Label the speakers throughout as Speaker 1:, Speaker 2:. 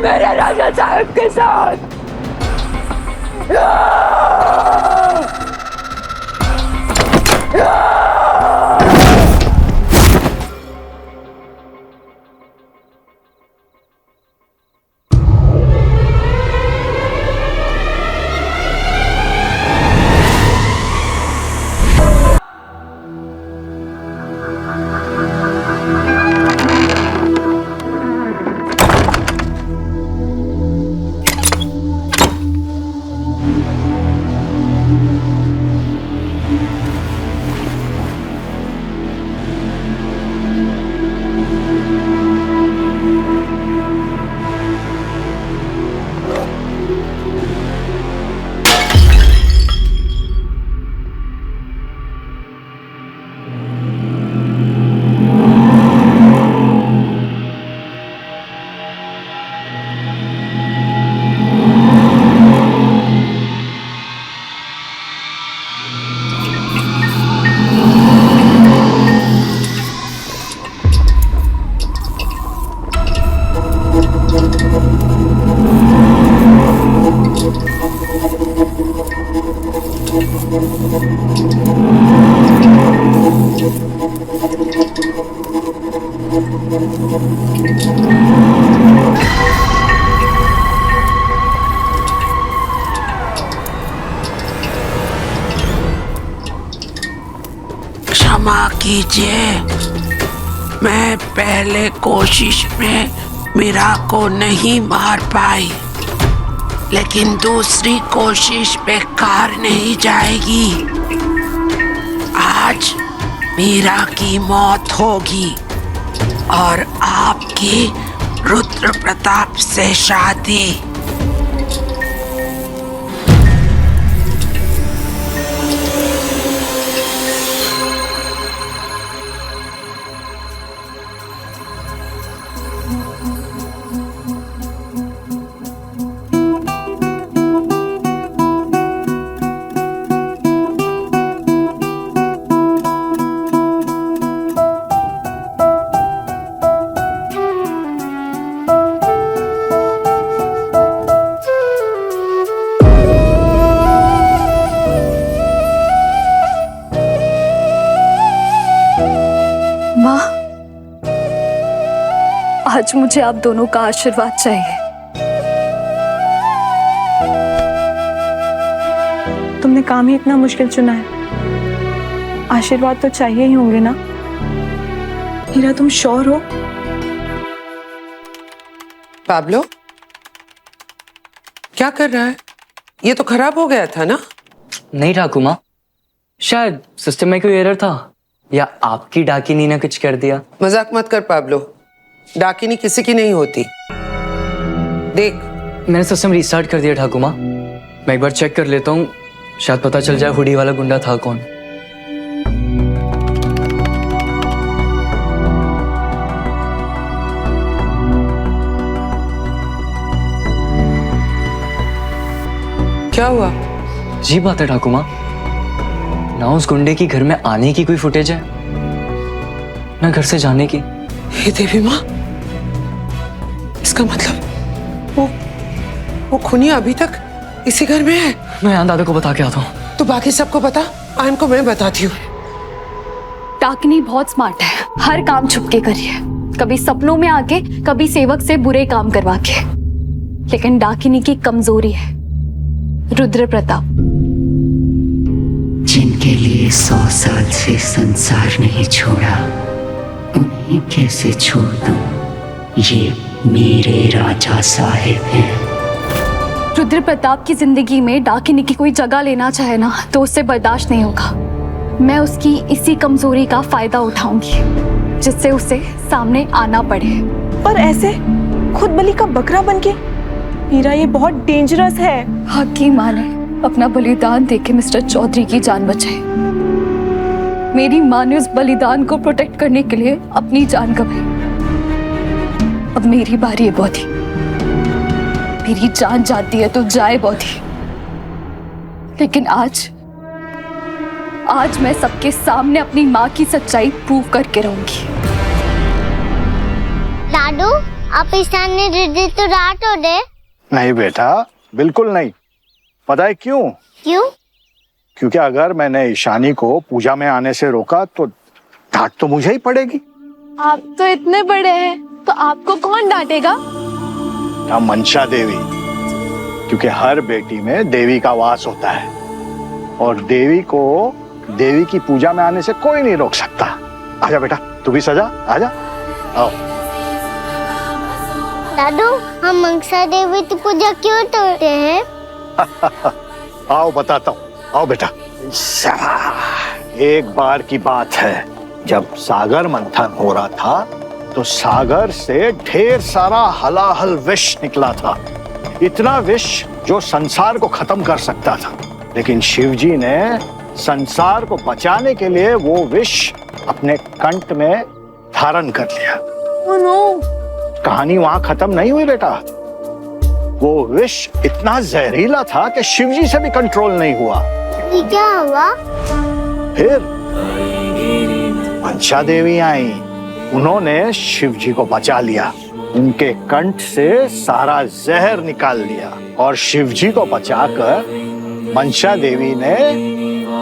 Speaker 1: मेरे राजा साहब के साथ।
Speaker 2: क्षमा कीजिए, मैं पहले कोशिश में मीरा को नहीं मार पाई, लेकिन दूसरी कोशिश बेकार नहीं जाएगी। आज मीरा की मौत होगी और आपकी रुद्र प्रताप से शादी।
Speaker 3: माँ, आज मुझे आप दोनों का आशीर्वाद चाहिए।
Speaker 4: तुमने काम ही इतना मुश्किल चुना है, आशीर्वाद तो चाहिए ही होंगे ना। हीरा, तुम श्योर हो?
Speaker 2: पाब्लो, क्या कर रहा है? ये तो खराब हो गया था ना?
Speaker 5: नहीं ठाकुर माँ, शायद सिस्टम में कोई एरर था या आपकी डाकिनी ने कुछ कर दिया।
Speaker 2: मजाक मत कर पाब्लो, डाकिनी किसी की नहीं होती। देख,
Speaker 5: मैंने सिस्टम रिस्टार्ट कर दिया ठाकुर माँ, मैं एक बार चेक कर लेता हूँ, शायद पता चल जाए हुडी वाला गुंडा था कौन।
Speaker 2: क्या हुआ?
Speaker 5: जी बात है ठाकुर माँ, ना उस गुंडे की घर में आने की कोई फुटेज है, ना घर से जाने की।
Speaker 2: हे देवी माँ, इसका मतलब वो खूनी अभी तक इसी घर में है।
Speaker 5: मैं यहाँ दादा को बता के आता हूँ।
Speaker 2: तो बाकी सबको बता, आयन को मैं बताती हूँ।
Speaker 3: डाकिनी बहुत स्मार्ट है, हर काम छुपके करिए, कभी सपनों में आके, कभी सेवक से बुरे काम करवा के। लेकिन डाकिनी की कमजोरी है रुद्र प्रताप।
Speaker 6: जिनके लिए 100 साल से संसार नहीं छोड़ा, उन्हें कैसे छोड़ दूं? ये मेरे राजा साहिब हैं।
Speaker 3: रुद्र प्रताप की जिंदगी में डाकिनी की कोई जगह लेना चाहे ना, तो उससे बर्दाश्त नहीं होगा। मैं उसकी इसी कमजोरी का फायदा उठाऊंगी, जिससे उसे सामने आना पड़े।
Speaker 4: पर ऐसे खुद बलि का बकरा बनके? हीरा, ये बहुत डेंजरस है।
Speaker 3: हक की माँ ने अपना बलिदान देके मिस्टर चौधरी की जान बचाई। मेरी माँ ने उस बलिदान को प्रोटेक्ट करने के लिए अपनी जान गंवाई। अब मेरी बारी है बौधी। मेरी जान जाती है तो जाए बौधी, लेकिन आज मैं सबके सामने अपनी माँ की सच्चाई प्रूव करके रहूंगी।
Speaker 7: लाडू, आप ईशान ने दीदी तो डांट हो दे।
Speaker 8: नहीं बेटा, बिल्कुल नहीं। पता है क्यों?
Speaker 7: क्यों?
Speaker 8: क्योंकि अगर मैंने ईशानी को पूजा में आने से रोका तो डांट तो मुझे ही पड़ेगी।
Speaker 4: आप तो इतने बड़े हैं, तो आपको कौन डांटेगा?
Speaker 8: हम मंशा देवी, क्योंकि हर बेटी में देवी का वास होता है और देवी को देवी की पूजा में आने से कोई नहीं रोक सकता। आजा बेटा, तू भी सजा, आजा। आओ।
Speaker 7: दादू, हम मंशा देवी की पूजा क्यों करते हैं?
Speaker 8: आओ बताता हूँ, आओ बेटा। एक बार की बात है, जब सागर मंथन हो रहा था तो सागर से ढेर सारा हलाहल विष निकला था। इतना विष जो संसार को खत्म कर सकता था, लेकिन शिवजी ने संसार को बचाने के लिए वो विष अपने कंठ में धारण कर लिया।
Speaker 4: Oh no!
Speaker 8: कहानी वहां खत्म नहीं हुई बेटा। वो विष इतना जहरीला था कि शिवजी से भी कंट्रोल नहीं हुआ।
Speaker 7: ये क्या हुआ?
Speaker 8: फिर मंशा देवी आई, उन्होंने शिवजी को बचा लिया, उनके कंठ से सारा जहर निकाल दिया और शिवजी को बचाकर मंशा देवी ने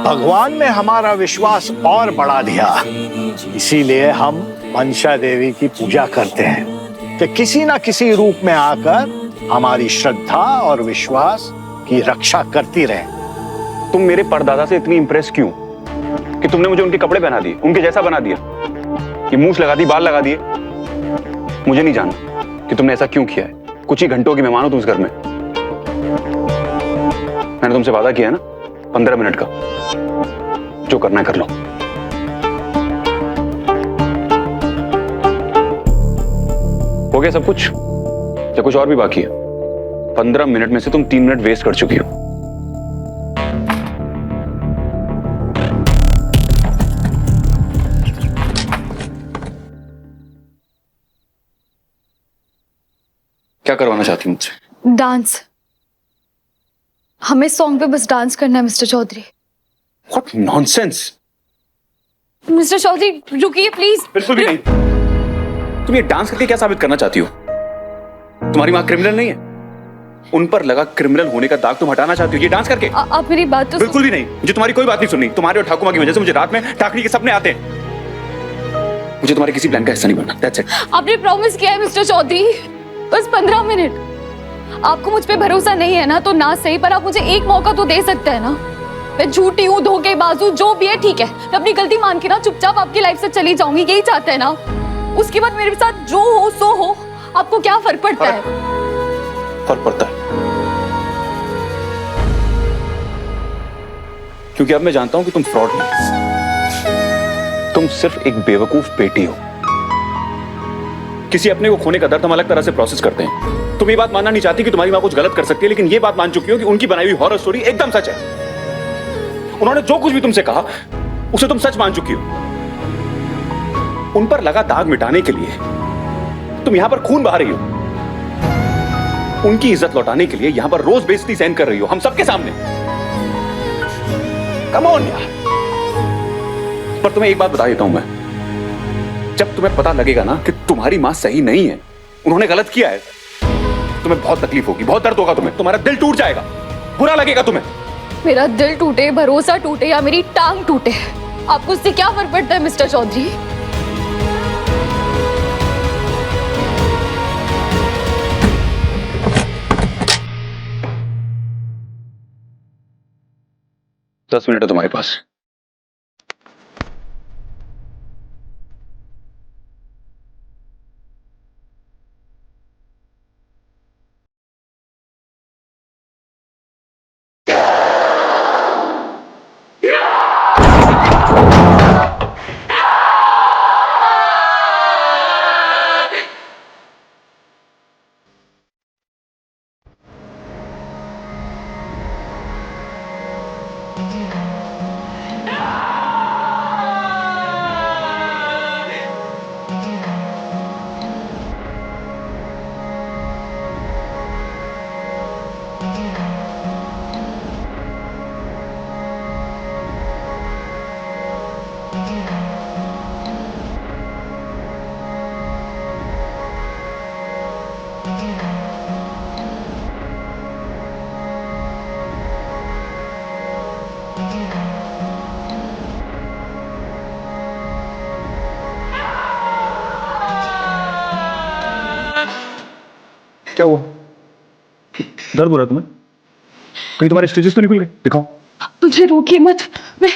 Speaker 8: भगवान में हमारा विश्वास और बढ़ा दिया। इसीलिए हम मंशा देवी की पूजा करते हैं कि किसी ना किसी रूप में आकर हमारी श्रद्धा और विश्वास की रक्षा करती रहे।
Speaker 9: तुम मेरे परदादा से इतनी इंप्रेस क्यों कि तुमने मुझे उनके कपड़े पहना दिए, उनके जैसा बना दिया, कि मूछ लगा दी, बाल लगा दिए? मुझे नहीं जानना कि तुमने ऐसा क्यों किया है। कुछ ही घंटों की मेहमान हो तुम इस घर में। मैंने तुमसे वादा किया है ना, 15 मिनट का, जो करना है कर लो। हो गया सब कुछ या कुछ और भी बाकी है? 15 मिनट में से तुम 3 मिनट वेस्ट कर चुकी हो। क्या करवाना चाहती हूँ मुझसे?
Speaker 3: डांस। हमें सॉन्ग पे बस डांस करना है mister Chaudhary.
Speaker 9: What nonsense!
Speaker 3: Mister Chaudhary रुकिए प्लीज।
Speaker 9: बिल्कुल भी नहीं। तुम ये डांस करके क्या साबित करना चाहती हो? तुम्हारी माँ क्रिमिनल नहीं है? उन पर लगा क्रिमिनल होने का दाग तुम हटाना चाहती हो ये डांस करके?
Speaker 3: आप मेरी बात तो
Speaker 9: बिल्कुल भी नहीं। मुझे तुम्हारी कोई बात नहीं सुननी। तुम्हारे और ठाकुमा की वजह से मुझे रात में टाकनी के सपने आते हैं। मुझे तुम्हारे किसी प्लान का हिस्सा नहीं बनना। That's it.
Speaker 3: आपने प्रॉमिस किया है मिस्टर चौधरी, बस 15 मिनट। आपको मुझ पे भरोसा नहीं है ना तो ना सही, पर आप मुझे एक मौका तो दे सकते हैं ना। मैं झूठी हूँ, धोखेबाज, जो भी है ठीक है, मैं अपनी गलती मान के ना चुपचाप आपकी लाइफ से चली जाऊंगी, यही चाहते हैं ना? उसके बाद मेरे साथ जो हो सो हो, आपको क्या फर्क पड़ता है?
Speaker 9: फर्क पड़ता है क्योंकि अब मैं जानता हूं कि तुम फ्रॉड नहीं, तुम सिर्फ एक बेवकूफ बेटी हो। किसी अपने को खोने का दर्द हम अलग तरह से प्रोसेस करते हैं। तुम ये बात मानना नहीं चाहती कि तुम्हारी मां कुछ गलत कर सकती है, लेकिन ये बात मान चुकी हो कि उनकी बनाई हुई हॉरर स्टोरी एकदम सच है। उन्होंने जो कुछ भी तुमसे कहा उसे तुम सच मान चुकी हो। उन पर लगा दाग मिटाने के लिए तुम यहां पर खून बहा रही हो। उनकी इज्जत लौटाने के लिए यहां पर रोज बेइज्जती सहन कर रही हो हम सबके सामने। कम ऑन यार। पर तुम्हें एक बात बता देता हूं मैं, जब तुम्हें पता लगेगा ना कि तुम्हारी मां सही नहीं है, उन्होंने गलत किया है, तुम्हें बहुत तकलीफ होगी, बहुत दर्द होगा, तुम्हारा दिल टूट जाएगा, बुरा लगेगा तुम्हें।
Speaker 3: मेरा दिल टूटे, भरोसा टूटे या मेरी टांग टूटे, आपको उससे क्या फर्क पड़ता है मिस्टर चौधरी?
Speaker 9: दस मिनट है तुम्हारे पास। क्या हुआ? दर्द हो रहा है तुम्हें? कहीं तुम्हारे स्टिचेस तो निकल गए? दिखाओ।
Speaker 2: मुझे रोकिए मत। मैं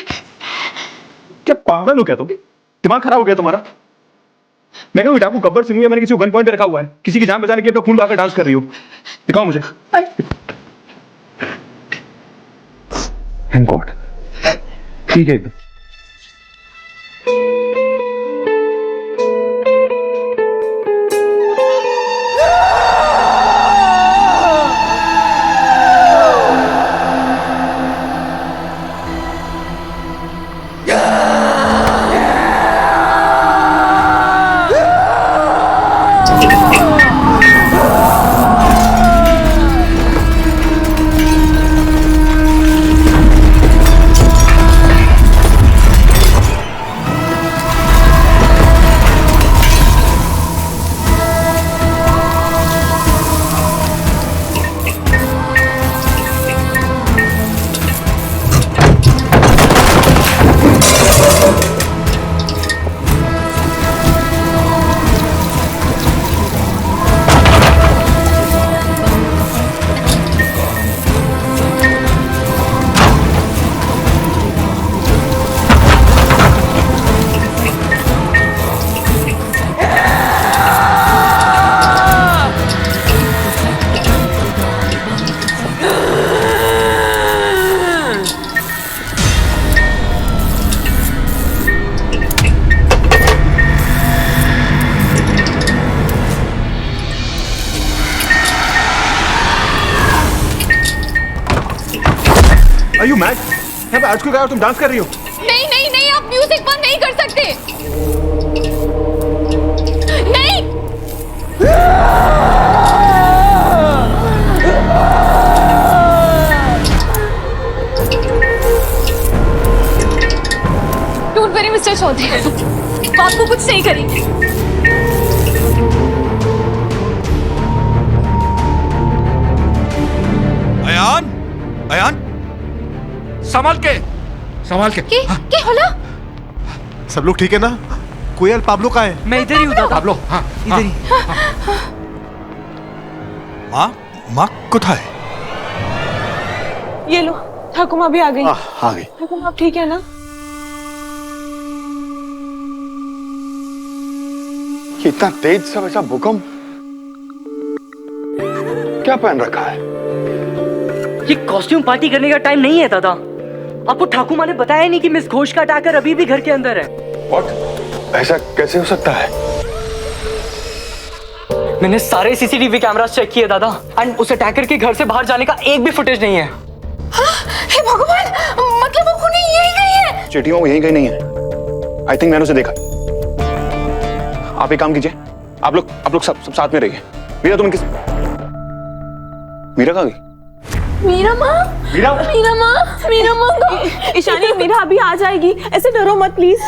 Speaker 9: क्या पागल हो क्या तुम? दिमाग खराब हो गया तुम्हारा? मैं कहूँ डाकू गब्बर सिंह है, मैंने किसी को गन पॉइंट पे रखा हुआ है, किसी की जान बचाने के लिए अपना खून बहाकर डांस कर रही हो। दिखाओ मुझे। Thank God. ठीक है एकदम। Are you mad? यहाँ पे आज क्यों गया और तुम डांस कर रही हो?
Speaker 3: नहीं नहीं नहीं, आप म्यूजिक बंद नहीं कर सकते। नहीं। डोंट वरी मिस्टर चौधरी, आपको कुछ नहीं करेंगे।
Speaker 10: अयान, अयान, संभाल के।
Speaker 3: क्या होला?
Speaker 10: सब लोग ठीक है ना? कोयल पाब्लो कहाँ है?
Speaker 5: मैं इधर ही हूँ दादा।
Speaker 10: पाब्लो, हाँ,
Speaker 5: इधर ही।
Speaker 10: माँ कुठाए?
Speaker 4: ये लो, ठाकुमा भी आ गई।
Speaker 8: आ गई।
Speaker 4: ठाकुमा आप ठीक है ना?
Speaker 8: ये इतना तेज सा वैसा भूकंप क्या पहन रखा है?
Speaker 5: ये कॉस्ट्यूम पार्टी करने का टाइम नहीं है दादा। आपको ठाकुमा ने बताया नहीं कि मिस घोष का अटैकर अभी भी घर के अंदर है।
Speaker 8: What? ऐसा कैसे हो सकता है?
Speaker 5: मैंने सारे सीसीटीवी कैमरास चेक किए दादा, एंड उस अटैकर के घर से बाहर जाने का एक भी फुटेज नहीं है।
Speaker 3: हे भगवान, मतलब वो खूनी यही गई है?
Speaker 9: चेटियां वो यहीं कहीं नहीं है। आई थिंक मैंने उसे देखा। आप एक काम कीजिए, आप लोग सब साथ में रहिए। मीरा तुम किस? मीरा कहाँ गई?
Speaker 4: मीरा माँ,
Speaker 9: मीरा
Speaker 4: मीरा माँ ईशानी, मीरा अभी आ जाएगी, ऐसे डरो मत प्लीज।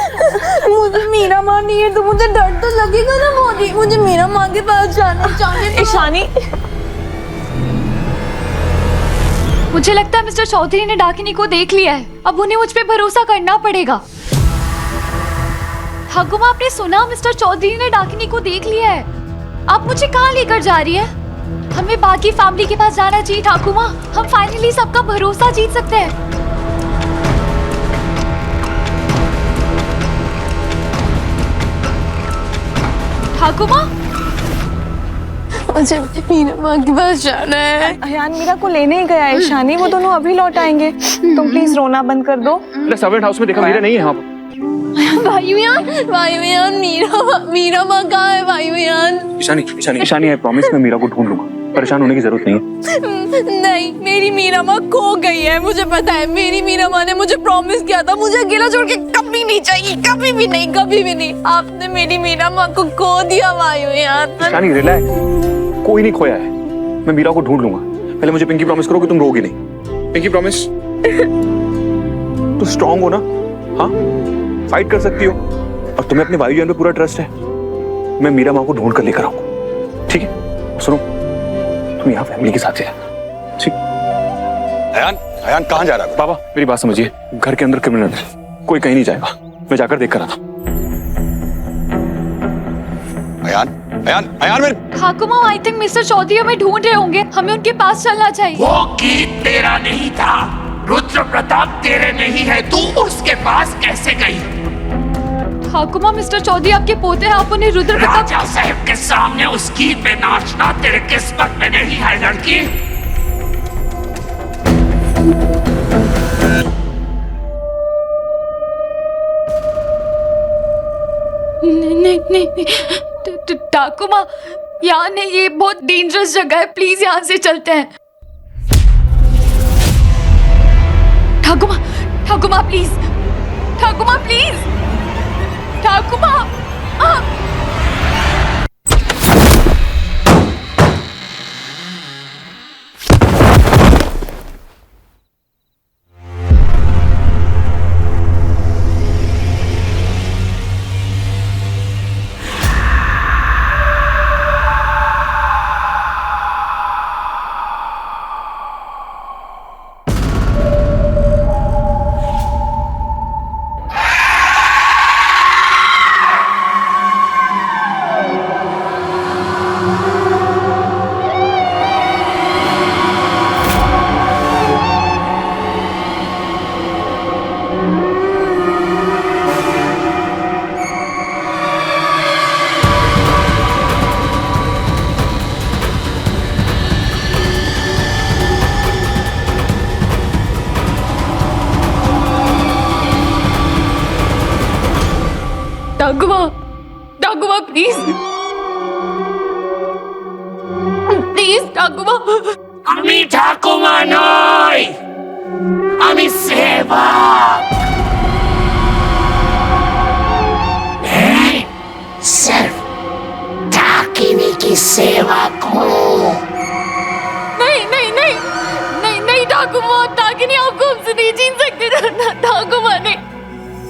Speaker 1: मुझे मीरा माँ नहीं है तो मुझे डर तो लगेगा ना मोदी। मुझे मीरा माँ के पास जाना चाहिए।
Speaker 4: ईशानी,
Speaker 3: मुझे लगता है मिस्टर चौधरी ने डाकिनी को देख लिया है। अब उन्हें मुझ पे भरोसा करना पड़ेगा। ठाकुमा, आपने सुना? मिस्टर चौधरी ने डाकिनी को देख लिया है। आप मुझे कहाँ लेकर जा रही है? हमें बाकी फैमिली के पास जाना चाहिए ठाकुमा। हम फाइनली सबका भरोसा जीत सकते हैं। ठाकुमा,
Speaker 1: मुझे मीरा माँ के पास जाना है।
Speaker 4: अयान मीरा को लेने ही गया है ईशानी, वो दोनों अभी लौट आएंगे। तुम प्लीज रोना बंद कर दो।
Speaker 9: अरे सर्वेंट हाउस में देखा, मीरा नहीं है यहाँ पर।
Speaker 1: वायुयान, मीरा माँ कहाँ है? वायुयान,
Speaker 9: ईशानी, आई प्रॉमिस मैं मीरा को ढूंढ लूंगा। परेशान होने की जरूरत नहीं है।
Speaker 1: नहीं, मेरी मीरा माँ खो गई है। मुझे पता है, मेरी मीरा माँ ने मुझे प्रॉमिस किया था मुझे अकेला छोड़ के कभी नहीं चाहिए, कभी भी नहीं, कभी भी नहीं। आपने मेरी मीरा माँ को खो दिया वायुयान।
Speaker 9: ईशानी रिलैक्स, कोई नहीं खोया है। मैं मीरा को ढूंढ लूंगा। पहले मुझे पिंकी प्रॉमिस करो कि तुम रोगी नहीं। Pinky promise. तो स्ट्रांग हो ना? हाँ, फाइट कर सकती हो। और तुम्हें अपने वायुयान पे पूरा ट्रस्ट है। मैं मीरा माँ को ढूंढ कर लेकर आऊंगा, ठीक है? सुनो, तुम यहाँ फैमिली के साथ है, ठीक?
Speaker 10: अयान कहाँ जा रहा है?
Speaker 9: बाबा मेरी बात समझिए, घर के अंदर क्रिमिनल है, कोई कहीं नहीं जाएगा। मैं जाकर देख कर आता हूँ। अयान, अयान, अयान मेरे।
Speaker 3: ठाकुमा, आई थिंक मिस्टर चौधरी हमें ढूंढ रहे होंगे, हमें उनके पास चलना चाहिए।
Speaker 6: वो गीत तेरा नहीं था, रुद्र प्रताप तेरे नहीं है, तू उसके पास कैसे गई?
Speaker 3: ठाकुमा, मिस्टर चौधरी आपके पोते हैं, आप उन्हें रुद्र प्रताप।
Speaker 6: राजा साहब के सामने उस गीत पे नाचना तेरे किस्मत में नहीं है लड़की।
Speaker 3: नहीं, ठाकुमा, यहाँ नहीं, ये बहुत डेंजरस जगह है, प्लीज यहाँ से चलते हैं। ठाकुमा, ठाकुमा प्लीज, ठाकुमा प्लीज, ठाकुमा। ठाकुमा, ठाकुमा प्लीज, प्लीज ठाकुमा।
Speaker 6: আমি ঠাকুমা নই, আমি সেবক। मैं सिर्फ ठाकिनी की सेवक हूँ।
Speaker 3: नहीं नहीं नहीं नहीं नहीं ठाकुमा, ठाकिनी आपको हमसे नहीं छीन सकते। ठाकुमा नहीं,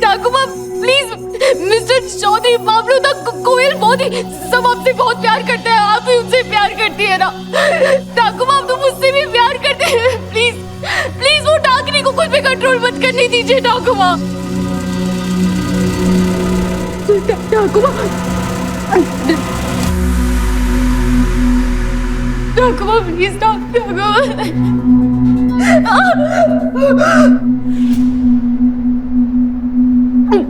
Speaker 3: ठाकुमा प्लीज, मिस्टर चौधरी, बाबलू तक कोयल बहुत ही सब आपसे बहुत प्यार करते हैं, आप भी उनसे प्यार करती है ना। ठाकुमा, आप तो मुझसे भी प्यार करते हैं, प्लीज प्लीज वो ठाकिनी को खुद पे कंट्रोल मत करने दीजिए ठाकुमा। ठाकुमा, ठाकुमा प्लीज, ठाकुमा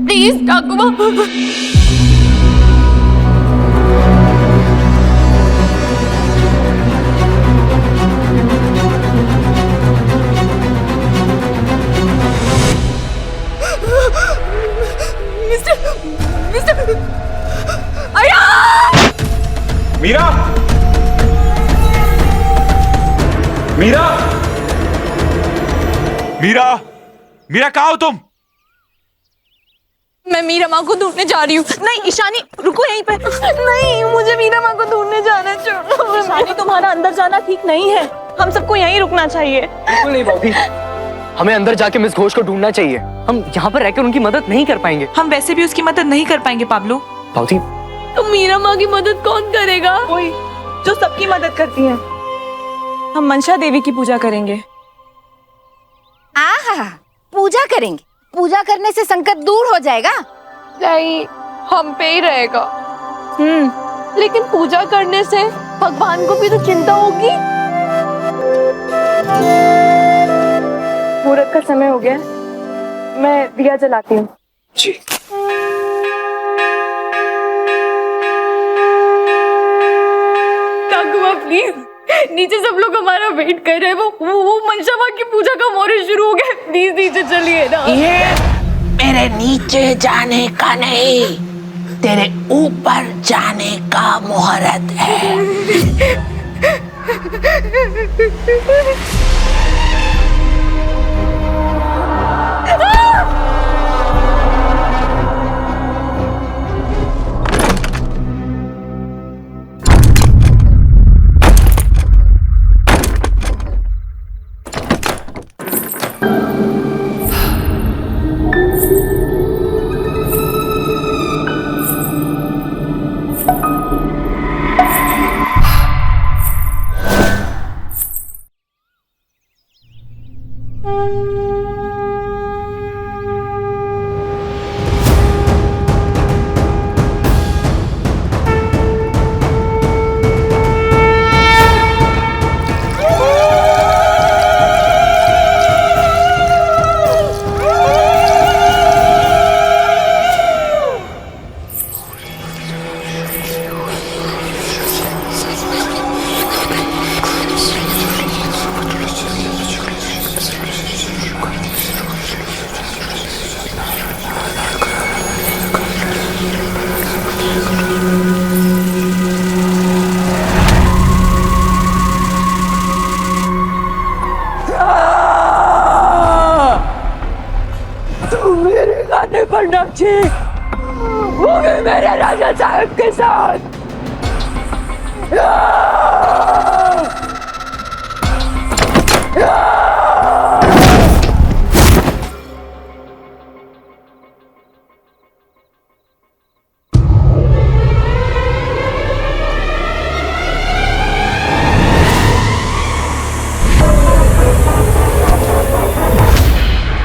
Speaker 3: प्लीज, ठाकुमा। मिस्टर
Speaker 9: मीरा, मीरा, मीरा, मीरा कहाँ हो तुम?
Speaker 1: मैं मीरा माँ को ढूंढने जा रही हूँ। नहीं ईशानी, रुको यहीं पे। नहीं, मुझे मीरा माँ को ढूंढने जाना छोड़ो।
Speaker 4: ईशानी, तुम्हारा अंदर जाना ठीक नहीं है, हम सबको यहीं रुकना चाहिए।
Speaker 5: बिल्कुल नहीं भाभी, हमें अंदर जाके मिस घोष को ढूंढना चाहिए। हम यहाँ पर रहकर उनकी मदद नहीं कर पाएंगे।
Speaker 4: हम वैसे भी उसकी मदद नहीं कर पाएंगे पाब्लो।
Speaker 5: भाभी,
Speaker 1: तो मीरा माँ की मदद कौन करेगा?
Speaker 4: कोई जो सबकी मदद करती है। हम मनसा देवी की पूजा करेंगे।
Speaker 11: आहा, पूजा करेंगे? पूजा करने से संकट दूर हो जाएगा।
Speaker 1: नहीं, हम पे ही रहेगा। लेकिन पूजा करने से भगवान को भी तो चिंता होगी।
Speaker 4: मुहूर्त का समय हो गया, मैं दिया जलाती हूँ।
Speaker 5: जी।
Speaker 3: प्लीज, नीचे सब लोग हमारा वेट कर रहे हैं। वो मनसा माँ की पूजा का मुहूर्त शुरू हो गया, प्लीज नीचे चलिए ना।
Speaker 6: ये मेरे नीचे जाने का नहीं, तेरे ऊपर जाने का मुहूर्त है।
Speaker 2: मीनाक्षी वो भी मेरे राजा साहब के साथ।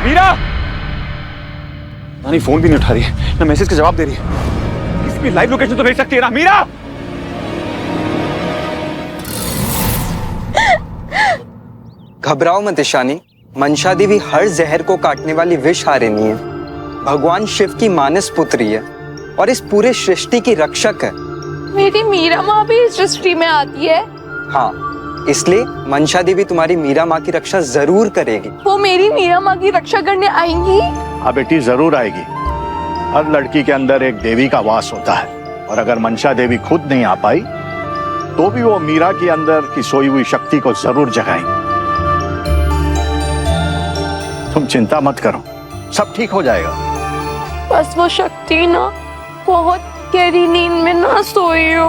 Speaker 9: मीरा नानी फोन भी नहीं उठा रही है, ना मैसेज का जवाब दे रही है। किसी भी लाइव लोकेशन तो भेज सकती है ना मीरा।
Speaker 12: घबराओ मत ईशानी, मंशा देवी हर जहर को काटने वाली विषहारिणी है। भगवान शिव की मानस पुत्री है और इस पूरे सृष्टि की रक्षक है।
Speaker 1: मेरी मीरा माँ भी इस सृष्टि में आती है।
Speaker 12: हाँ, इसलिए मंशा देवी तुम्हारी मीरा माँ की रक्षा जरूर करेगी।
Speaker 1: वो मेरी मीरा माँ की रक्षा करने आएंगी?
Speaker 8: हाँ बेटी, जरूर आएगी। हर लड़की के अंदर एक देवी का वास होता है, और अगर मंशा देवी खुद नहीं आ पाई तो भी वो मीरा के अंदर की सोई हुई शक्ति को जरूर जगाएंगी। तुम चिंता मत करो, सब ठीक हो जाएगा।
Speaker 1: बस वो शक्ति ना बहुत गहरी नींद में ना सोई हो।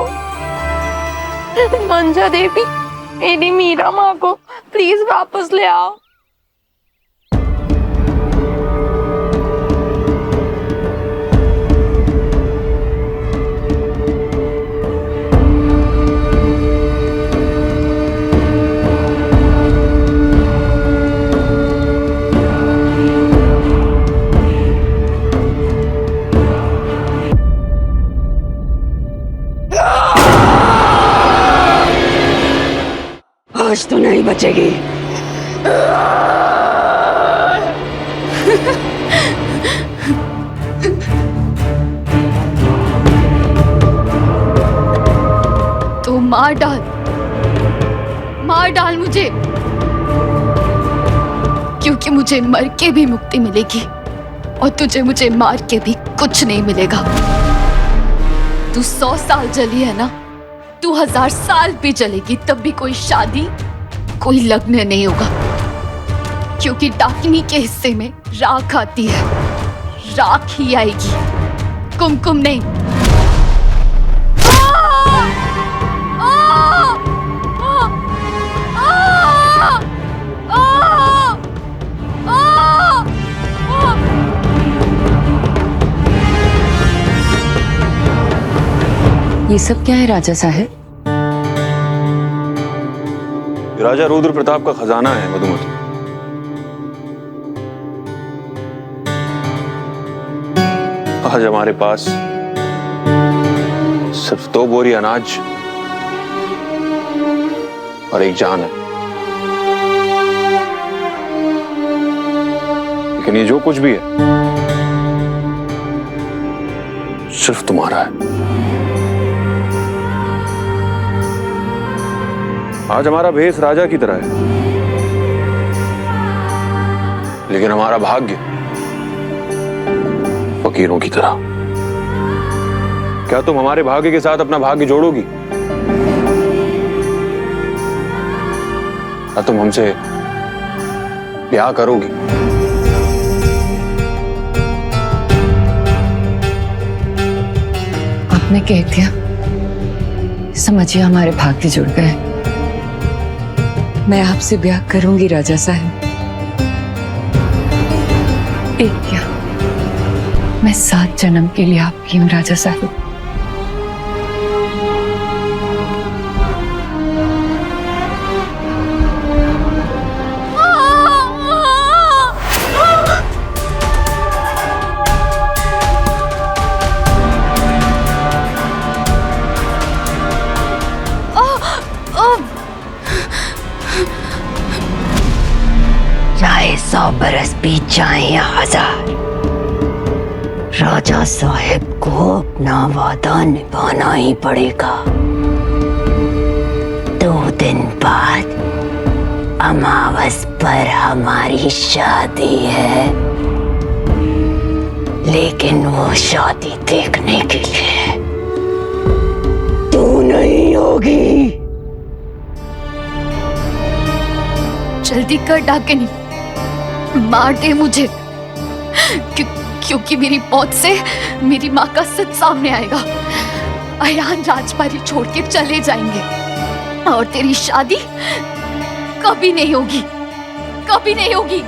Speaker 1: मंशा देवी, मेरी मीरा माँ को प्लीज वापस ले आओ।
Speaker 2: आज तो नहीं बचेगी।
Speaker 3: तो मार डाल मुझे, क्योंकि मुझे मर के भी मुक्ति मिलेगी और तुझे मुझे मार के भी कुछ नहीं मिलेगा। तू 100 साल जली है ना, तू 1000 साल भी चलेगी तब भी कोई शादी, कोई लग्न नहीं होगा, क्योंकि डाकिनी के हिस्से में राख आती है, राख ही आएगी, कुमकुम नहीं।
Speaker 6: ये सब क्या है राजा साहब?
Speaker 9: राजा रुद्र प्रताप का खजाना है मधुमती। आज हमारे पास सिर्फ 2 बोरी अनाज और एक जान है, लेकिन ये जो कुछ भी है सिर्फ तुम्हारा है। आज हमारा भेष राजा की तरह है, लेकिन हमारा भाग्य फकीरों की तरह। क्या तुम हमारे भाग्य के साथ अपना भाग्य जोड़ोगी? क्या तुम हमसे ब्याह करोगी?
Speaker 6: आपने कह दिया, समझिए हमारे भाग्य जुड़ गए। मैं आपसे ब्याह करूंगी राजा साहब। एक क्या, मैं 7 जन्म के लिए आपकी हूँ राजा साहब। चाहे 100 बरस बीत जाए या 1000, राजा साहब को अपना वादा निभाना ही पड़ेगा। 2 दिन बाद अमावस पर हमारी शादी है, लेकिन वो शादी देखने के लिए तू नहीं होगी।
Speaker 3: जल्दी कर डाकिनी, मार दे मुझे, क्योंकि मेरी मौत से मेरी माँ का सच सामने आएगा। अयान राजबाड़ी छोड़ के चले जाएंगे और तेरी शादी कभी नहीं होगी, कभी नहीं होगी।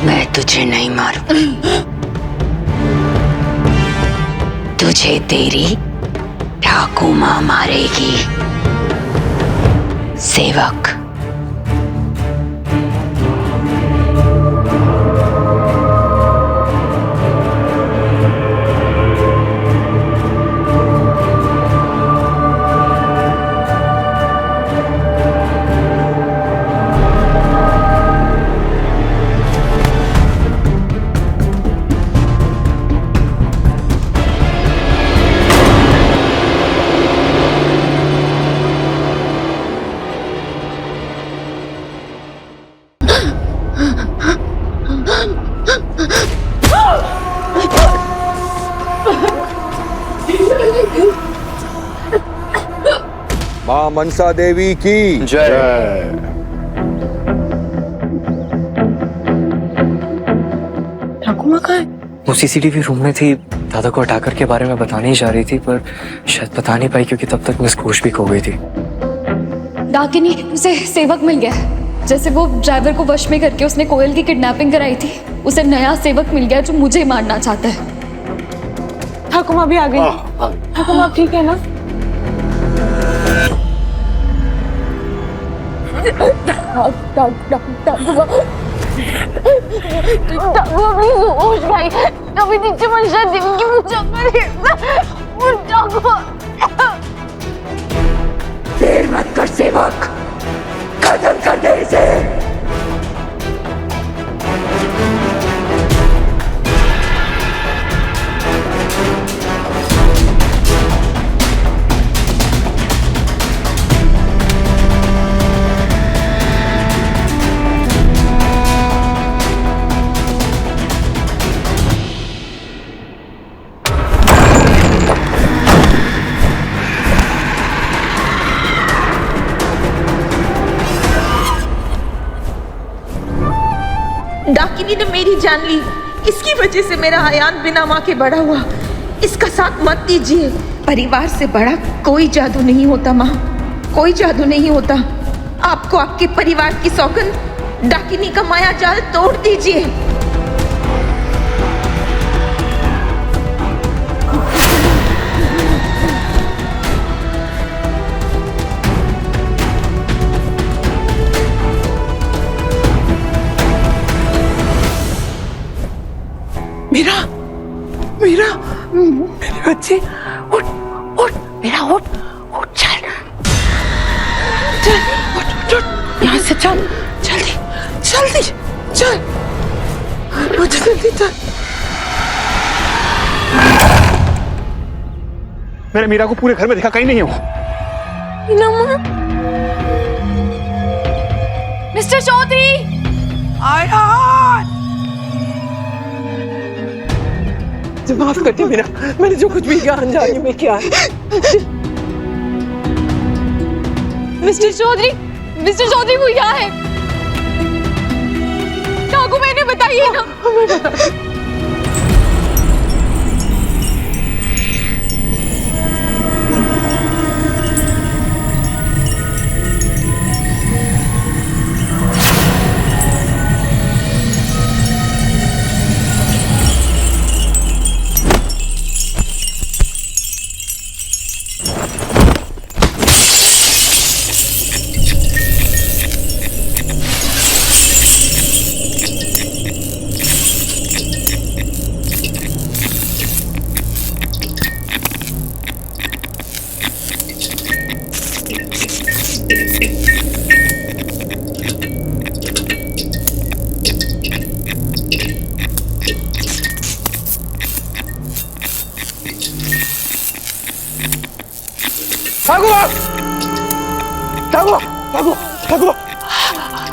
Speaker 6: मैं तुझे नहीं मारूंगी, तुझे तेरी ठाकू माँ मारेगी। सेवक,
Speaker 13: मां मनसा देवी की
Speaker 8: जय।
Speaker 2: ठाकुर माँ कहाँ है?
Speaker 5: वो सीसीटीवी रूम में थी, दादा को हटाकर के बारे में बताने ही जा रही थी, पर शायद बता नहीं पाई क्योंकि तब तक मिस होश भी खो गई थी।
Speaker 3: डाकिनी, उसे सेवक मिल गया है। जैसे वो ड्राइवर को वश में करके उसने कोयल की किडनैपिंग कराई थी, उसे नया सेवक मिल गया जो मुझे मारना चाहता है।
Speaker 4: ठाकुर माँ भी आ गई। ठाकुर माँ ठीक है ना?
Speaker 1: कभी नीचे मनसा देवी की पूजा
Speaker 6: देर मत कर सेवक, खत्म कर दे इसे।
Speaker 14: डाकिनी ने मेरी जान ली, इसकी वजह से मेरा अयान बिना माँ के बड़ा हुआ। इसका साथ मत दीजिए। परिवार से बड़ा कोई जादू नहीं होता माँ, कोई जादू नहीं होता। आपको आपके परिवार की सौगंध, डाकिनी का माया जाल तोड़ दीजिए।
Speaker 2: मीरा, मीरा, मेरी बच्ची, उठ, उठ, मीरा उठ, उठ, चल, चल, उठ, उठ, उठ, यहाँ से चल, जल्दी, जल्दी, चल, उठ, जल्दी चल।
Speaker 9: मैंने मीरा को पूरे घर में देखा, कहीं नहीं हो।
Speaker 3: मिस्टर चौधरी,
Speaker 2: आयान, माफ करती मीरा, मैंने जो कुछ भी किया अनजाने में किया।
Speaker 3: मिस्टर चौधरी वो यहाँ है। ठाकुर मैंने बताइए ना।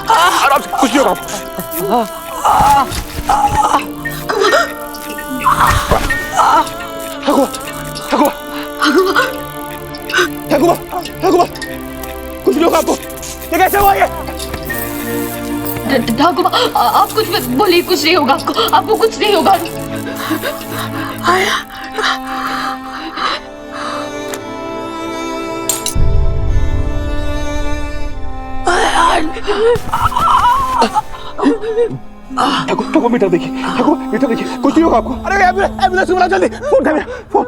Speaker 9: आराम से, कुछ नहीं होगा। कुछ नहीं होगा आपको। ये कैसे हुआ ये?
Speaker 3: ठाकुर माँ, आप कुछ मत बोलिए, कुछ नहीं होगा आपको, आपको कुछ नहीं होगा।
Speaker 9: ठाकुर मीटर देखिए, ठाकुर मीटर देखिए, कुछ नहीं होगा आपको। अरे एम्बुलेंस बुलाओ जल्दी, फोन कर फोन।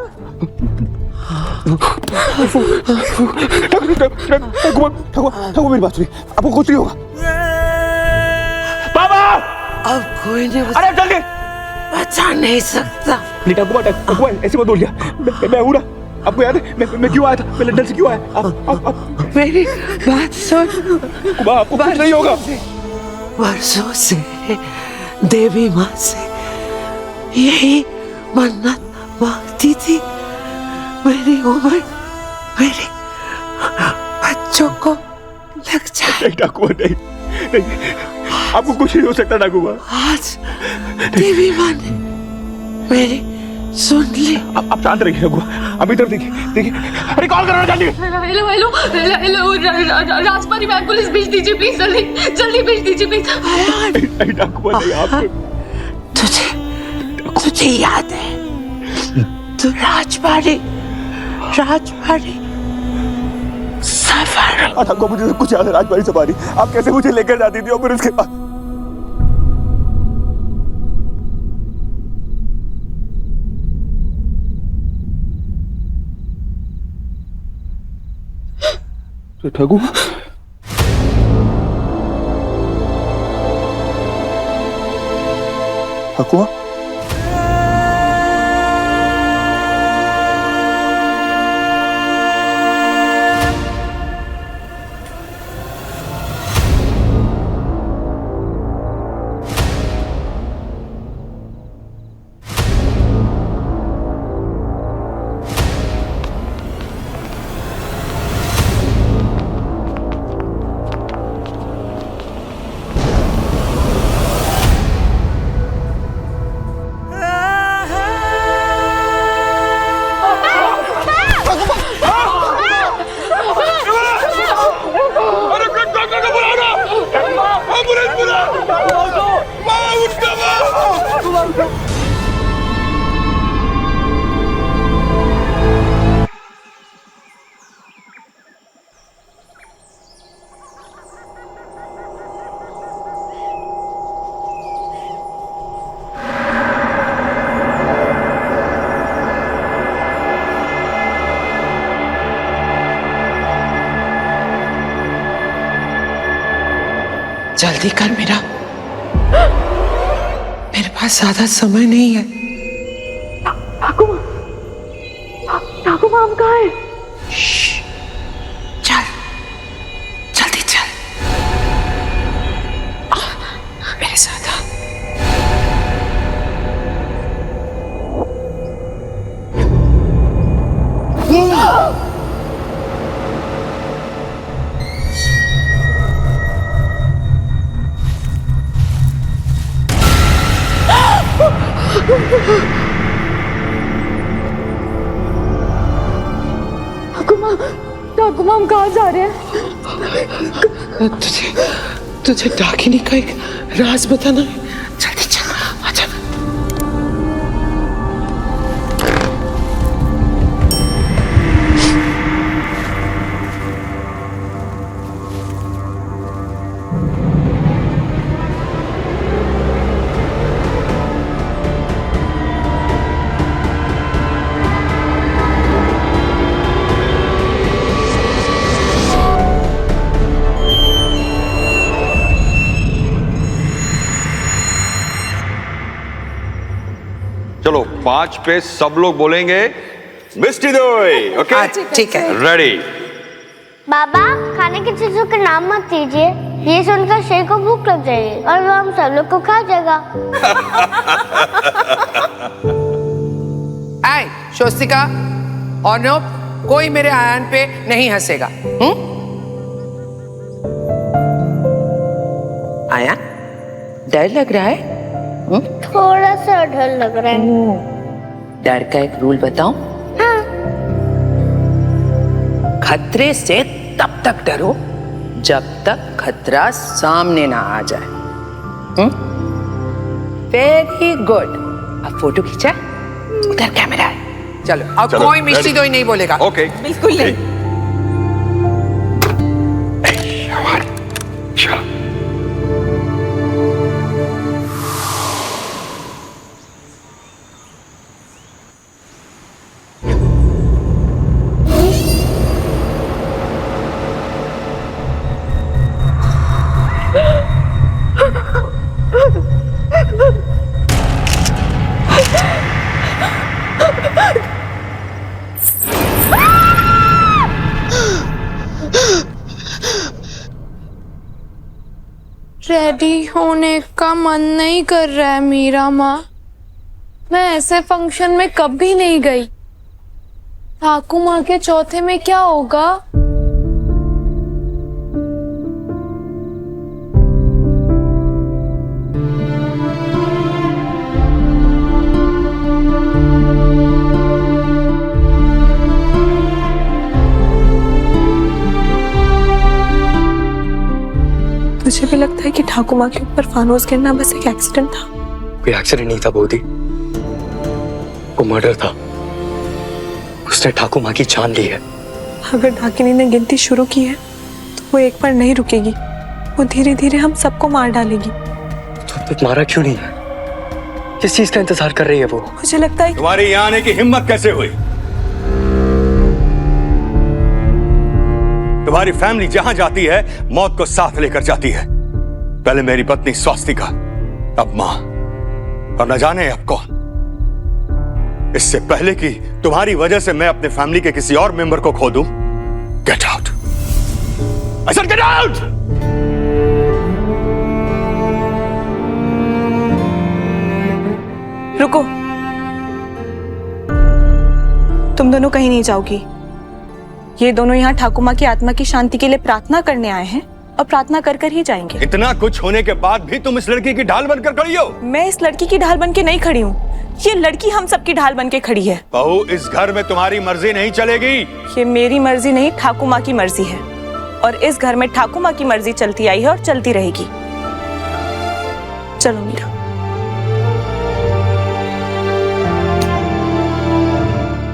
Speaker 9: ठाकुर मेरी बात सुनिए, आपको कुछ नहीं होगा। बाबा
Speaker 2: अब कोई नहीं
Speaker 9: अरे जल्दी
Speaker 2: बचा नहीं सकता।
Speaker 9: नहीं ठाकुर ऐसे मत बोलिए, मैं हूँ ना, आपको याद है मैं क्यों आया था, मैं लंदन से क्यों आया? आप
Speaker 2: मेरी बात सुन,
Speaker 9: आपको कुछ नहीं होगा।
Speaker 2: वर्षों से देवी माँ से यही मन्नत मांगती थी, मेरी उम्र मेरे बच्चों को लग जाए।
Speaker 9: ठाकुर नहीं, आपको कुछ नहीं हो सकता ठाकुर।
Speaker 2: आज देवी माँ ने मेरी सुन ली।
Speaker 9: आप शांत रहिए ठाकुर, अभी तरफ देखिए देखिए। अरे कॉल करो जल्दी।
Speaker 3: हेलो राजपारी में एम्बुलेंस भेज दीजिए प्लीज, जल्दी जल्दी भेज दीजिए प्लीज।
Speaker 9: ठाकुर नहीं, आप
Speaker 2: तुझे याद है तू राजपारी सफर।
Speaker 9: ठाकुर मुझे कुछ याद है, राजपारी सफारी आप कैसे मुझे लेकर जाती थी और फिर उसके बाद ठाकुर ठाकुर
Speaker 2: जल्दी कर मेरे पास ज्यादा समय नहीं है।
Speaker 4: ठाकुर माँ कहाँ है?
Speaker 2: चल जल्दी चल मेरे साथ आ।
Speaker 3: ठाकुर माँ हम कहाँ जा रहे हैं?
Speaker 2: तुझे डाकिनी का एक राज बताना है, जल्दी चल आजा।
Speaker 13: चलो 5 पे सब लोग बोलेंगे मिष्टी दोई। ओके
Speaker 2: ठीक है।
Speaker 13: रेडी।
Speaker 7: बाबा खाने की चीजों के नाम मत दीजिए, ये सुनकर शेर को भूख लग जाएगी और वो हम सब लोग को खा जाएगा।
Speaker 2: आए स्वस्तिका और नो, कोई मेरे आयान पे नहीं हंसेगा। आयान डर लग रहा है?
Speaker 7: थोड़ा सा डर लग रहा है।
Speaker 2: डर का एक रूल बताऊं?
Speaker 7: हाँ।
Speaker 2: खतरे से तब तक डरो जब तक खतरा सामने ना आ जाए। Very good. अब फोटो खींचा, उधर कैमरा है। चलो अब
Speaker 13: चलो,
Speaker 2: कोई मिष्टी दोई नहीं बोलेगा।
Speaker 13: ओके
Speaker 2: बिल्कुल नहीं।
Speaker 13: चलो
Speaker 1: रेडी होने का मन नहीं कर रहा है मीरा माँ। मैं ऐसे फंक्शन में कभी नहीं गई। ठाकू माँ के चौथे में क्या होगा?
Speaker 4: मुझे भी लगता है कि ठाकुर माँ के ऊपर फानूस गिरना बस एक एक्सीडेंट था।
Speaker 5: कोई एक्सीडेंट नहीं था बोधी, वो मर्डर था। उसने ठाकुर माँ की जान ली है।
Speaker 4: अगर डाकिनी ने गिनती शुरू की है तो वो एक बार नहीं रुकेगी। वो धीरे धीरे हम सबको मार डालेगी।
Speaker 5: तो मारा क्यों नहीं है? किस चीज का इंतजार कर रही है वो?
Speaker 4: मुझे लगता है
Speaker 13: तुम्हारी यहाँ आने की हिम्मत कैसे हुई? तुम्हारी फैमिली जहां जाती है मौत को साथ लेकर जाती है। पहले मेरी पत्नी स्वास्तिका, अब मां, और न जाने अब कौन। इससे पहले कि तुम्हारी वजह से मैं अपने फैमिली के किसी और मेंबर को खो दूं, get out. I said get out.
Speaker 4: रुको, तुम दोनों कहीं नहीं जाओगी। ये दोनों यहाँ ठाकुर माँ की आत्मा की शांति के लिए प्रार्थना करने आए हैं और प्रार्थना कर कर ही जाएंगे।
Speaker 13: इतना कुछ होने के बाद भी तुम इस लड़की की ढाल बनकर खड़ी हो।
Speaker 4: मैं इस लड़की की ढाल बन के नहीं खड़ी हूँ, ये लड़की हम सबकी ढाल बन के खड़ी है।
Speaker 13: बहू, इस घर में तुम्हारी मर्जी नहीं चलेगी।
Speaker 4: ये मेरी मर्जी नहीं, ठाकुर माँ की मर्जी है। और इस घर में ठाकुर माँ की मर्जी चलती आई है और चलती रहेगी। चलो मीरा।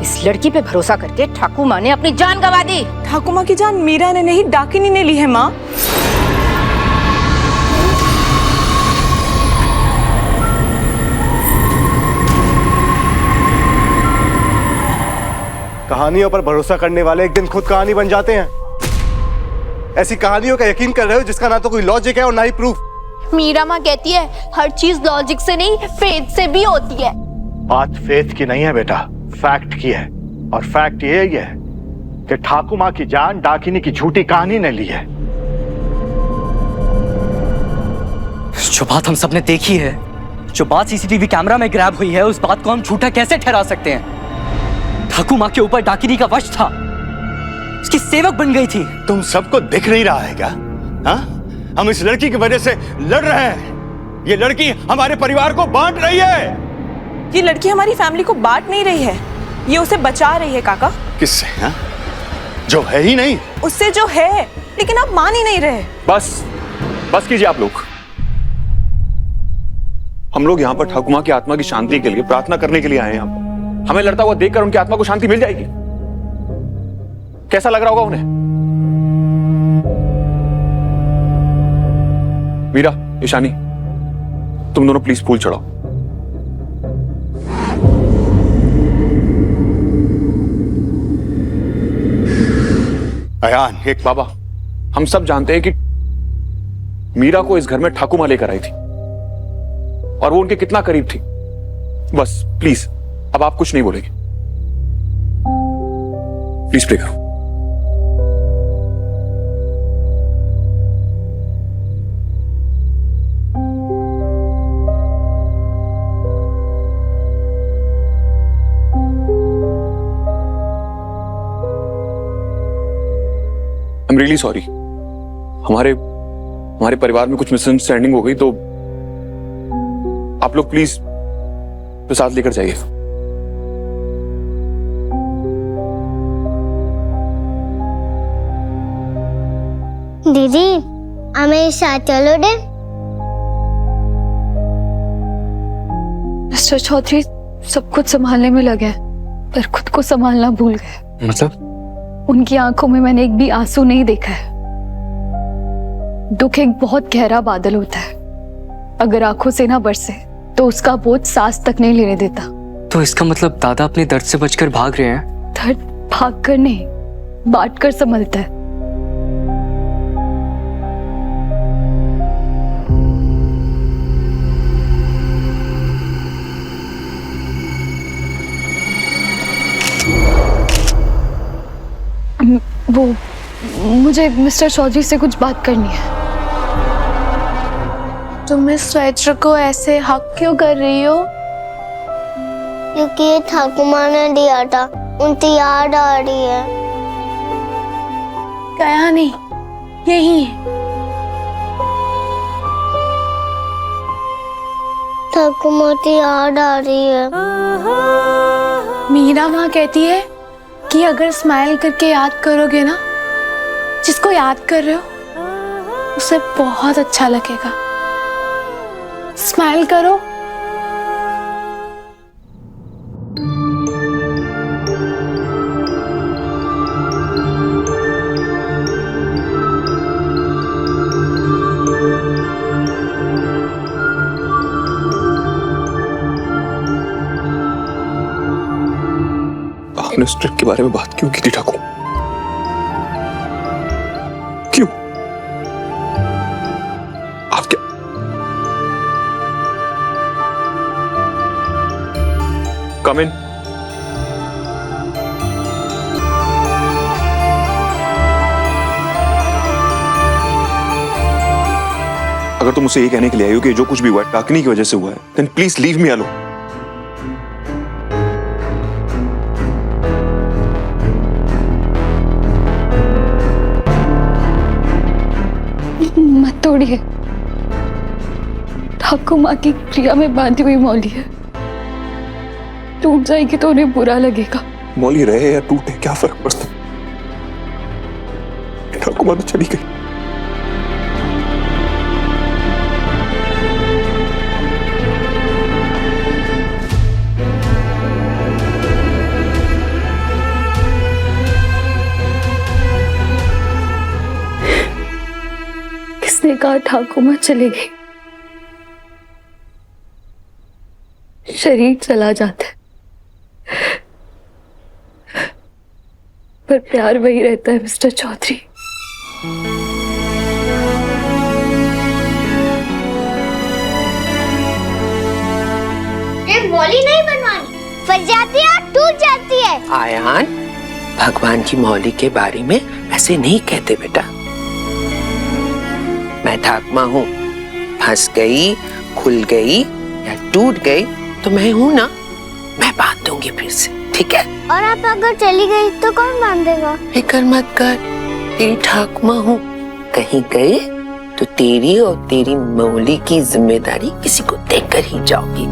Speaker 11: इस लड़की पे भरोसा करके ठाकुर माँ ने अपनी जान गंवा दी।
Speaker 4: ठाकुर माँ की जान मीरा ने नहीं, डाकिनी ने ली है माँ।
Speaker 10: कहानियों पर भरोसा करने वाले एक दिन खुद कहानी बन जाते हैं। ऐसी कहानियों का यकीन कर रहे हो जिसका ना तो कोई लॉजिक है और ना ही प्रूफ।
Speaker 1: मीरा माँ कहती है हर चीज लॉजिक से नहीं फेथ से भी होती है।
Speaker 8: बात फेथ की नहीं है बेटा, फैक्ट की है। और फैक्ट ये है कि ठाकुर माँ की जान डाकिनी की झूठी कहानी ने ली है।
Speaker 5: जो बात हम सबने देखी है, जो बात सीसीटीवी कैमरा में ग्रैब हुई है, उस बात को हम झूठा कैसे ठहरा सकते हैं? ठाकुर माँ के ऊपर डाकिनी का वश था, उसकी सेवक बन गई थी।
Speaker 13: तुम सबको दिख नहीं रहा है क्या? हाँ? हम इस लड़की की वजह से लड़ रहे हैं। ये लड़की हमारे परिवार को बांट रही है।
Speaker 4: ये लड़की हमारी फैमिली को बांट नहीं रही है, ये उसे बचा रही है काका।
Speaker 13: किससे? हाँ? जो है ही नहीं।
Speaker 4: उससे जो है, लेकिन आप मान ही नहीं रहे।
Speaker 9: बस कीजिए आप लोग। हम लोग यहाँ पर ठाकुर माँ की आत्मा की शांति के लिए प्रार्थना करने के लिए आए हैं। हमें लड़ता हुआ देखकर उनकी आत्मा को शांति मिल जाएगी। कैसा लग रहा होगा उन्हें? मीरा, ईशानी, तुम दोनों प्लीज फूल चढ़ाओ। अयान, एक बाबा, हम सब जानते हैं कि मीरा को इस घर में ठाकुर माँ लेकर आई थी और वो उनके कितना करीब थी। बस प्लीज, अब आप कुछ नहीं बोलेंगे। प्लीज प्रे करो। I am really sorry. हमारे परिवार में कुछ मिसअंडरस्टैंडिंग हो गई, तो आप लोग प्लीज प्रसाद लेकर जाइए।
Speaker 7: दीदी हमें साथ चलो दे।
Speaker 3: मिस्टर चौधरी सब कुछ संभालने में लगे हैं, पर खुद को संभालना भूल गए।
Speaker 5: मतलब?
Speaker 3: उनकी आंखों में मैंने एक भी आंसू नहीं देखा है। दुख एक बहुत गहरा बादल होता है, अगर आंखों से ना बरसे तो उसका बोझ सांस तक नहीं लेने देता।
Speaker 5: तो इसका मतलब दादा अपने दर्द से बचकर भाग रहे हैं?
Speaker 3: दर्द भाग कर नहीं, बांट कर संभलता है। वो मुझे मिस्टर चौधरी से कुछ बात करनी है।
Speaker 1: तुम इस स्वेटर को ऐसे हक क्यों कर रही हो?
Speaker 7: क्योंकि ये ठाकुर माँ ने दिया था, उनकी याद आ रही है।
Speaker 1: गया नहीं, यही है।
Speaker 7: ठाकुर माँ की याद आ रही है।
Speaker 1: मीरा माँ कहती है कि अगर स्माइल करके याद करोगे ना, जिसको याद कर रहे हो उसे बहुत अच्छा लगेगा। स्माइल करो।
Speaker 9: आपने उस ट्रिप के बारे में बात क्यों की थी ठाकुर? क्यों? आप क्या? कम इन। अगर तुम उसे ये कहने के लिए आई हो कि जो कुछ भी हुआ है टाकनी की वजह से हुआ है, then please leave me alone.
Speaker 3: मत तोड़िए, ठाकुर माँ की क्रिया में बांधी हुई मौली है, टूट जाएगी तो उन्हें बुरा लगेगा।
Speaker 9: मौली रहे या टूटे क्या फर्क पड़ता? ठाकुर माँ तो चली गई।
Speaker 3: किसने कहा ठाकुर माँ चली गई? शरीर चला जाता है पर प्यार वही रहता है मिस्टर चौधरी।
Speaker 7: ये मौली नहीं बनवानी, फंस जाती है और टूट जाती है।
Speaker 2: आयान, भगवान की मौली के बारे में ऐसे नहीं कहते बेटा। मैं ठाकुमा हूँ, फंस गई, खुल गई या टूट गई तो मैं हूँ ना, मैं बांध दूंगी फिर से, ठीक है?
Speaker 7: और आप अगर चली गई तो कौन बांधेगा?
Speaker 2: फिक्र मत कर, तेरी ठाकुमा हूँ। कहीं गए तो तेरी और तेरी मौली की जिम्मेदारी किसी को देकर ही जाओगी।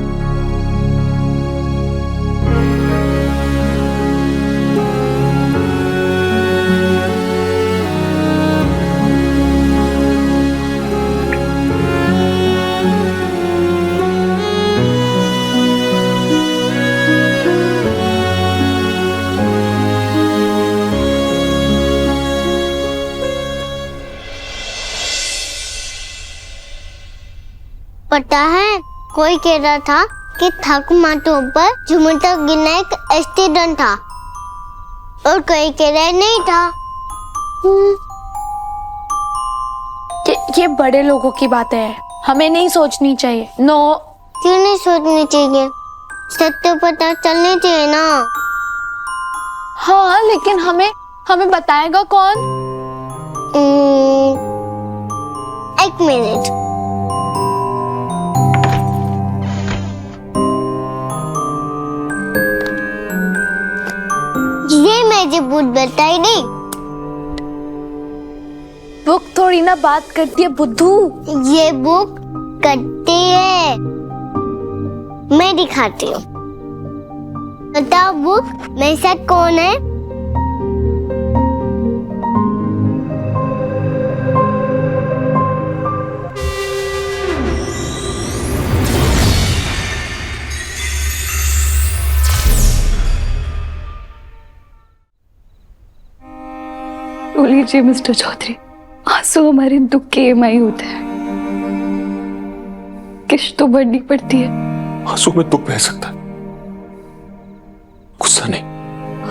Speaker 7: पता है, कोई कह रहा था कि ठाकुर माँ के ऊपर झुमटा गिरना एक एक्सीडेंट था, और कोई कह रहे नहीं था।
Speaker 1: ये बड़े लोगों की बातें हैं, हमें नहीं सोचनी चाहिए। नो।
Speaker 7: क्यों नहीं सोचनी चाहिए? सत्य पता चलनी चाहिए ना।
Speaker 1: हाँ, लेकिन हमें बताएगा कौन?
Speaker 7: एक मिनट। ये मुझे बुक बताई नहीं।
Speaker 1: बुक थोड़ी ना बात करती है बुद्धू।
Speaker 7: ये बुक करती है, मैं दिखाती हूँ। बताओ बुक, मेरे साथ कौन है?
Speaker 3: रो लीजिए मिस्टर चौधरी, आंसू हमारे दुख के EMI होते हैं, किश्त तो भरनी पड़ती है।
Speaker 9: आंसू में दुख बह सकता है, गुस्सा नहीं।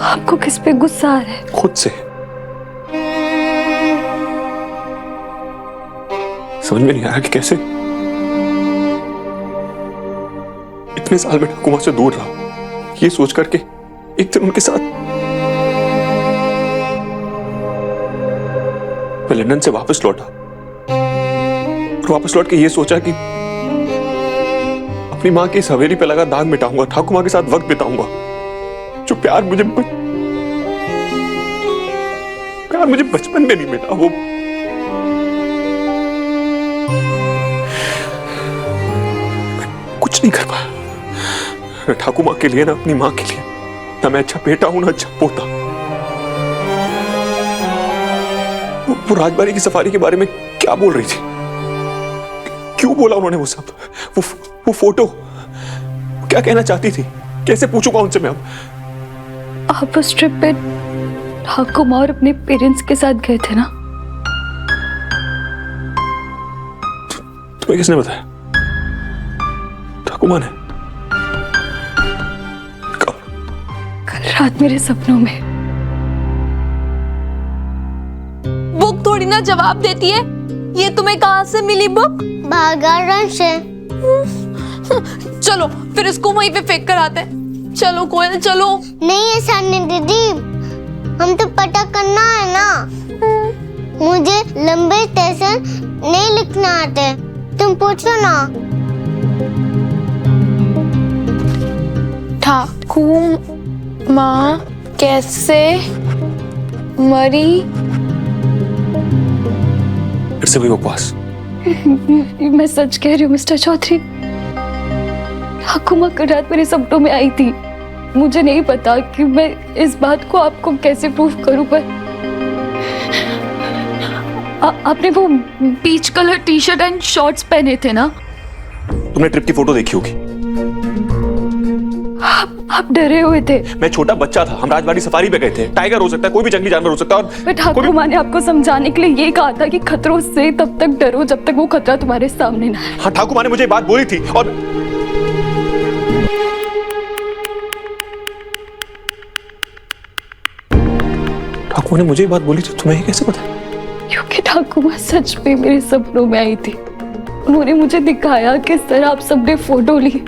Speaker 3: आपको किस पे गुस्सा आ रहा है?
Speaker 9: खुद से। समझ में नहीं आ रहा कि कैसे इतने साल में ठाकुमा से दूर रहा, ये सोच करके एक दिन उनके साथ मैं लंदन से वापस लौटा और वापस लौट के ये सोचा कि अपनी मां की इस हवेली पे लगा दाग मिटाऊंगा, ठाकुमा के साथ वक्त बिताऊंगा। जो प्यार मुझे बचपन में नहीं मिला, वो कुछ नहीं कर पाया, न ठाकुमा के लिए, न अपनी मां के लिए, न मैं अच्छा बेटा हूं, न अच्छा पोता। वो राजबाड़ी की सफारी के बारे में क्या बोल रही थी? क्यों बोला उन्होंने वो सब? वो फोटो क्या कहना चाहती थी? कैसे पूछूंगा उनसे मैं अब?
Speaker 3: आप उस ट्रिप पे ठाकुमा और अपने पेरेंट्स के साथ गए थे ना?
Speaker 9: तुम्हें किसने बताया? ठाकुमा ने?
Speaker 3: कल रात मेरे सपनों में।
Speaker 1: बुक थोड़ी ना जवाब देती है, ये तुम्हें कहाँ से मिली बुक?
Speaker 7: बागान से।
Speaker 1: चलो फिर इसको वहीं पे फेंक कर आते हैं। चलो कोयल चलो।
Speaker 7: नहीं है सानी दीदी, हम तो पता करना है ना। मुझे लंबे स्टेशन नहीं लिखना आते, तुम पूछो ना।
Speaker 1: ठाकुमा कैसे मरी?
Speaker 9: फिर से वही बकवास।
Speaker 3: मैं सच कह रही हूँ मिस्टर चौधरी, ठाकुमा कल रात मेरे सपनों में आई थी। मुझे नहीं पता कि मैं इस बात को आपको कैसे प्रूफ करूं, पर आपने वो peach colour T-shirt and shorts पहने थे ना?
Speaker 9: तुमने ट्रिप की फोटो देखी होगी।
Speaker 3: आप डरे हुए थे।
Speaker 9: मैं छोटा बच्चा था, हम राजबाड़ी सफारी पे गए थे। टाइगर हो सकता है, कोई भी जंगली जानवर हो सकता है। और
Speaker 3: ठाकुमा ने आपको समझाने के लिए ये कहा था कि खतरों से तब तक डरो जब तक वो खतरा तुम्हारे सामने ना है।
Speaker 9: हाँ, ठाकुमा ने मुझे बात बोली थी। और ठाकुमा ने मुझे बात बोली थी, तुम्हें ये कैसे पता?
Speaker 3: क्योंकि ठाकुमा सच में मेरे सपनों में आई थी। उन्होंने मुझे दिखाया किस तरह आप सबने फोटो ली,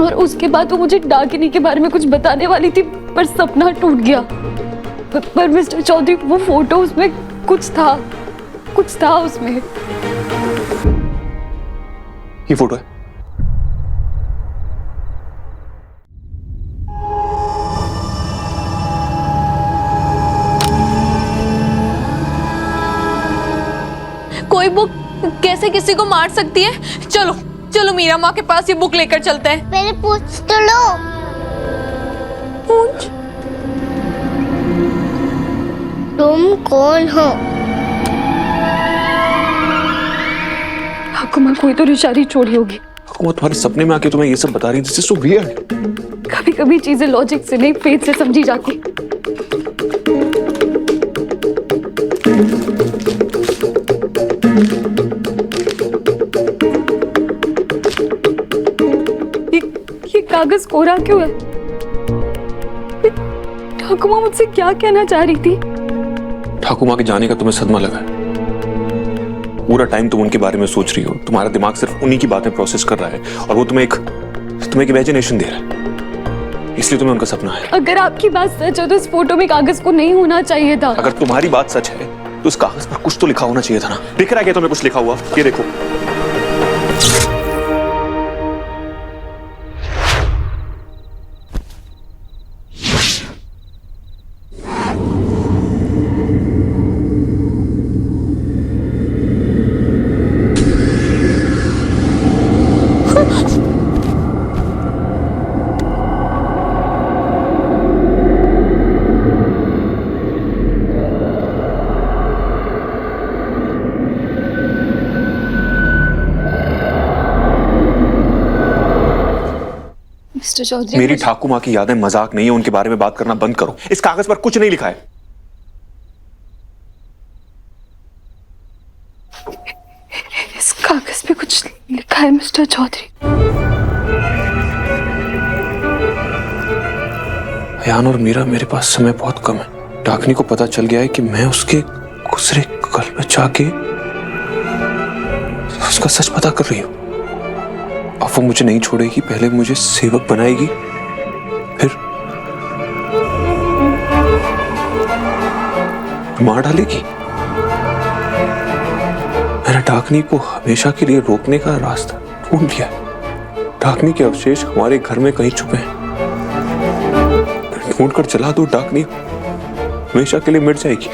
Speaker 3: और उसके बाद वो मुझे डाकिनी के बारे में कुछ बताने वाली थी, पर सपना टूट गया। पर मिस्टर चौधरी, वो फोटो, उसमें कुछ था उसमें।
Speaker 9: ये फोटो है।
Speaker 1: कोई बुक कैसे किसी को मार सकती है? चलो चलो मीरा माँ के पास ये बुक लेकर चलते हैं।
Speaker 7: पहले पूछ तो लो।
Speaker 1: पूछ।
Speaker 7: तुम कौन हो?
Speaker 3: ठाकुमा कोई तो निशानी छोड़ी होगी।
Speaker 9: ठाकुमा तुम्हारे सपने में आके तुम्हें ये सब बता रही थी। This is so weird.
Speaker 3: कभी कभी चीजें लॉजिक से नहीं, फेथ से समझी जाती। ये कागज कोरा क्यों है? ठाकुमा मुझसे क्या कहना चाह रही थी?
Speaker 9: ठाकुमा के जाने का तुम्हें सदमा लगा है। पूरा टाइम तुम उनके बारे में सोच रही हो, तुम्हारा दिमाग सिर्फ उन्हीं की बातें प्रोसेस कर रहा है, और वो तुम्हें एक इमेजिनेशन दे रहा है, इसलिए तुम्हें उनका सपना है।
Speaker 3: अगर आपकी बात सच है तो इस फोटो में कागज को नहीं होना चाहिए था।
Speaker 9: अगर तुम्हारी बात सच है तो इस कागज पर कुछ तो लिखा होना चाहिए था ना। दिख रहा है क्या तुम्हें कुछ लिखा हुआ? ये देखो।
Speaker 3: मिस्टर चौधरी,
Speaker 9: मेरी ठाकुमा की यादें मजाक नहीं है, उनके बारे में बात करना बंद करो। इस कागज पर कुछ नहीं लिखा है।
Speaker 3: कुछ लिखा है मिस्टर चौधरी।
Speaker 15: अयान और मीरा, मेरे पास समय बहुत कम है। डाकनी को पता चल गया है कि मैं उसके गुजरे कल में जाके उसका सच पता कर रही हूँ। अब वो मुझे नहीं छोड़ेगी, पहले मुझे सेवक बनाएगी, फिर मार डालेगी। मैंने डाकनी को हमेशा के लिए रोकने का रास्ता ढूंढ लिया है। डाकनी के अवशेष हमारे घर में कहीं छुपे हैं। ढूंढ कर चला दो, डाकनी हमेशा के लिए मिट जाएगी।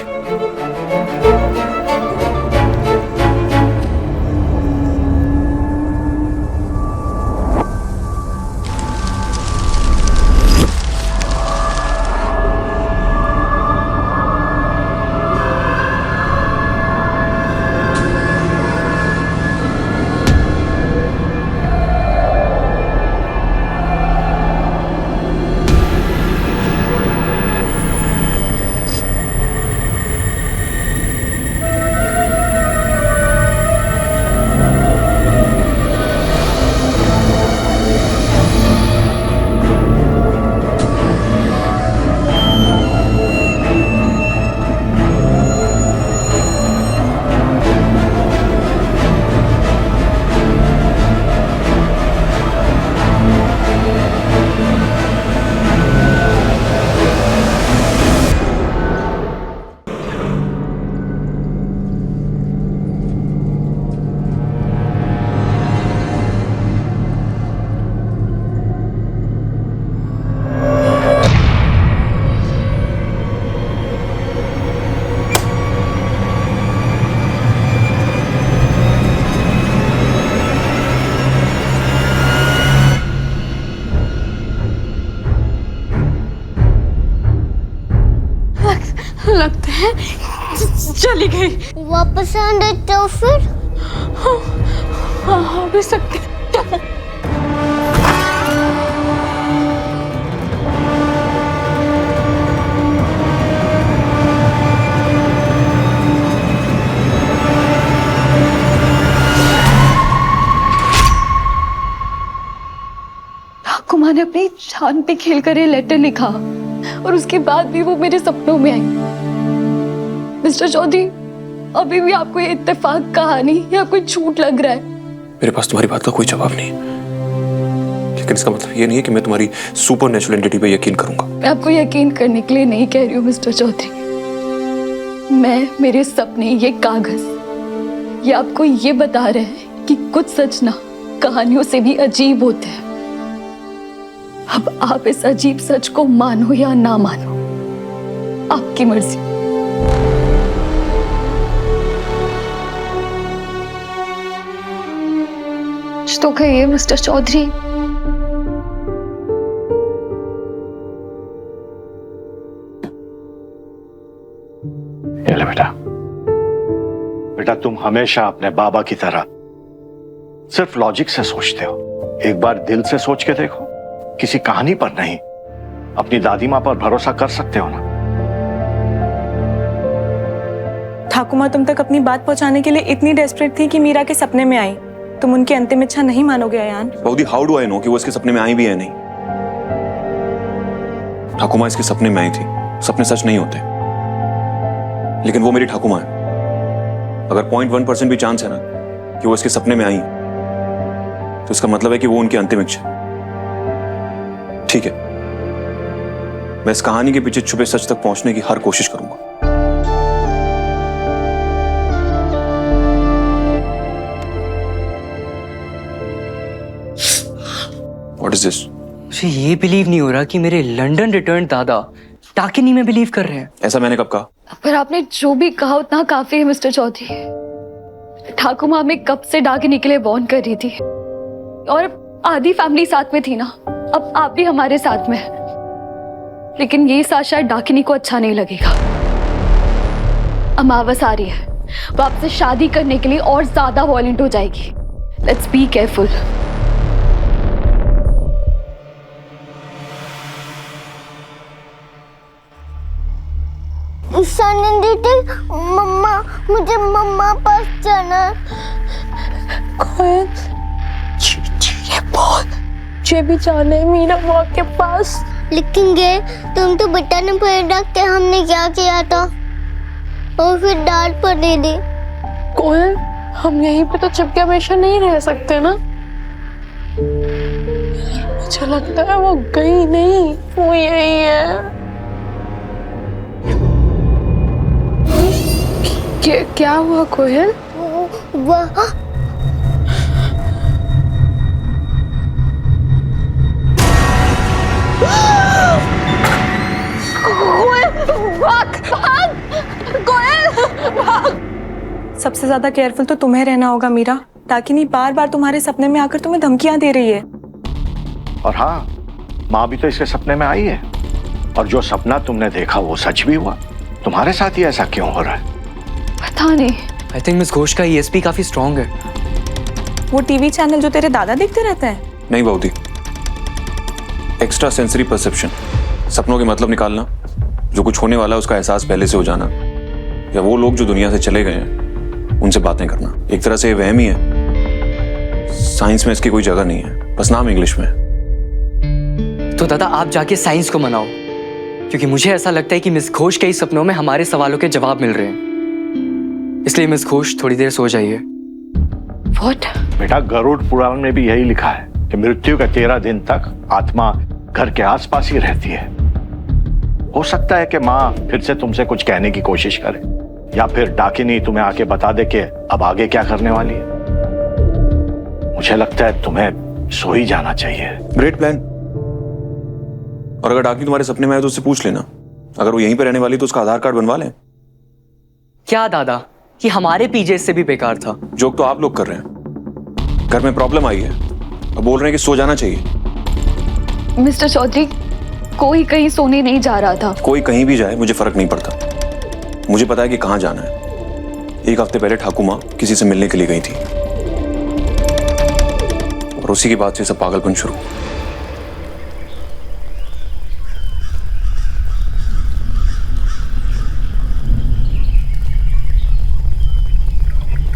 Speaker 1: लगता है चली गई।
Speaker 7: वापस आने तो फिर
Speaker 1: हाँ भी सकती।
Speaker 3: ठाकुमा ने अपनी जान पे खेल कर ये लेटर लिखा और उसके बाद भी वो मेरे सपनों में आई। मिस्टर चौधरी, अभी भी आपको ये इत्तेफाक कहानी या कोई झूठ लग रहा है?
Speaker 15: मेरे पास तुम्हारी बात का कोई जवाब नहीं है, लेकिन इसका मतलब ये नहीं है कि मैं तुम्हारी सुपर नेचुरल एंटिटी पे यकीन करूंगा।
Speaker 3: मैं आपको यकीन करने के लिए नहीं कह रही हूँ मिस्टर चौधरी। मैं, मेरे सपने, ये कागज, ये आपको ये बता रहे हैं कि कुछ सच ना कहानियों से भी अजीब होते हैं। अब आप इस अजीब सच को मानो या ना मानो, आपकी मर्जी। कुछ तो कहिए मिस्टर चौधरी।
Speaker 8: ये ले बेटा। बेटा, तुम हमेशा अपने बाबा की तरह सिर्फ लॉजिक से सोचते हो। एक बार दिल से सोच के देखो, किसी कहानी पर नहीं, अपनी दादी माँ पर भरोसा कर सकते हो ना।
Speaker 4: ठाकुमा तुम तक अपनी बात पहुंचाने के लिए इतनी डेस्परेट थी कि मीरा के सपने में आई। तुम उनकी अंतिम इच्छा नहीं मानोगे अयान?
Speaker 15: बऊदी, हाउ डू आई नो कि वो इसके सपने में आई भी है नहीं? ठाकुमा इसके सपने में आई थी। सपने सच नहीं होते, लेकिन वो मेरी ठाकुमा है। अगर 0.1% भी चांस है ना कि वो इसके सपने में आई, तो इसका मतलब है कि वो उनकी अंतिम इच्छा। ठीक है, मैं इस कहानी के पीछे छुपे सच तक पहुंचने की हर कोशिश करूंगा। What is this?
Speaker 5: मुझे ये बिलीव नहीं हो रहा कि मेरे लंदन रिटर्न दादा डाकिनी में बिलीव कर रहे हैं।
Speaker 15: ऐसा मैंने कब कहा?
Speaker 3: पर आपने जो भी कहा उतना काफी है मिस्टर चौधरी। ठाकुमा में कब से डाकिनी के लिए बॉर्न कर रही थी, और आधी फैमिली साथ में थी ना। अब आप भी हमारे साथ में हैं। लेकिन ये साथ शायद डाकिनी को अच्छा नहीं लगेगा। अमावस आ रही है, वो आपसे शादी करने के लिए और ज्यादा वॉयलेंट हो जाएगी। Let's be careful.
Speaker 7: ईशानी दीदी, मम्मा, मुझे मम्मा पास जाना है।
Speaker 1: कोयल, मुझे भी जाना है मीरा माँ के पास।
Speaker 7: लेकिन ये तुम तो बेटा ने पैर रख के हमने क्या किया था और फिर डांट पड़ी थी।
Speaker 1: कोयल, हम यहीं पे तो चिपके हमेशा नहीं रह सकते ना। मुझे लगता है वो गई नहीं, वो यही है। क्या हुआ कोयल?
Speaker 7: वह
Speaker 4: सबसे ज्यादा केयरफुल तो तुम्हें रहना होगा मीरा। डाकिनी बार बार तुम्हारे सपने में आकर तुम्हें धमकियां दे रही है।
Speaker 8: और हाँ, माँ भी तो इसके सपने में आई है, और जो सपना तुमने देखा वो सच भी हुआ। तुम्हारे साथ ही ऐसा क्यों हो रहा है?
Speaker 3: पता नहीं।
Speaker 5: आई थिंक मिस घोष का ESP काफी स्ट्रांग है।
Speaker 4: वो टीवी चैनल जो तेरे दादा देखते रहते हैं?
Speaker 15: नहीं बहुती, एक्स्ट्रा सेंसरी परसेप्शन, सपनों के मतलब निकालना, जो कुछ होने वाला है उसका एहसास पहले से हो जाना, या वो लोग जो दुनिया से चले गए हैं उनसे बातें करना। एक तरह से वहम ही है। साइंस में इसकी कोई जगह नहीं है, बस नाम इंग्लिश में।
Speaker 5: तो दादा आप जाके साइंस को मनाओ, क्योंकि मुझे ऐसा लगता है कि मिस घोष के ही सपनों में हमारे सवालों के जवाब मिल रहे हैं। इसलिए मिस घोष थोड़ी देर सो जाइए।
Speaker 8: What? बेटा, गरुड़ पुराण में भी यही लिखा है कि मृत्यु के 13 दिन तक आत्मा घर के आसपास ही रहती है। हो सकता है कि माँ फिर से तुमसे कुछ कहने की कोशिश करे, या फिर डाकिनी तुम्हें आके बता दे कि अब आगे क्या करने वाली है। मुझे लगता है तुम्हें सो ही जाना चाहिए।
Speaker 15: Great plan. और अगर डाकिनी तुम्हारे सपने में आए तो उससे पूछ लेना, अगर वो यहीं पे रहने वाली तो उसका आधार कार्ड बनवा लें।
Speaker 5: क्या दादा, कि हमारे पीजे इससे भी बेकार था?
Speaker 15: जोक तो आप लोग कर रहे हैं। घर में प्रॉब्लम आई है और बोल रहे हैं कि सो जाना चाहिए।
Speaker 3: मिस्टर चौधरी, कोई कहीं सोने नहीं जा रहा था।
Speaker 15: कोई कहीं भी जाए मुझे फर्क नहीं पड़ता। मुझे पता है कि कहां जाना है। एक हफ्ते पहले ठाकुर माँ किसी से मिलने के लिए गई थी, और उसी के बाद से सब पागलपन शुरू।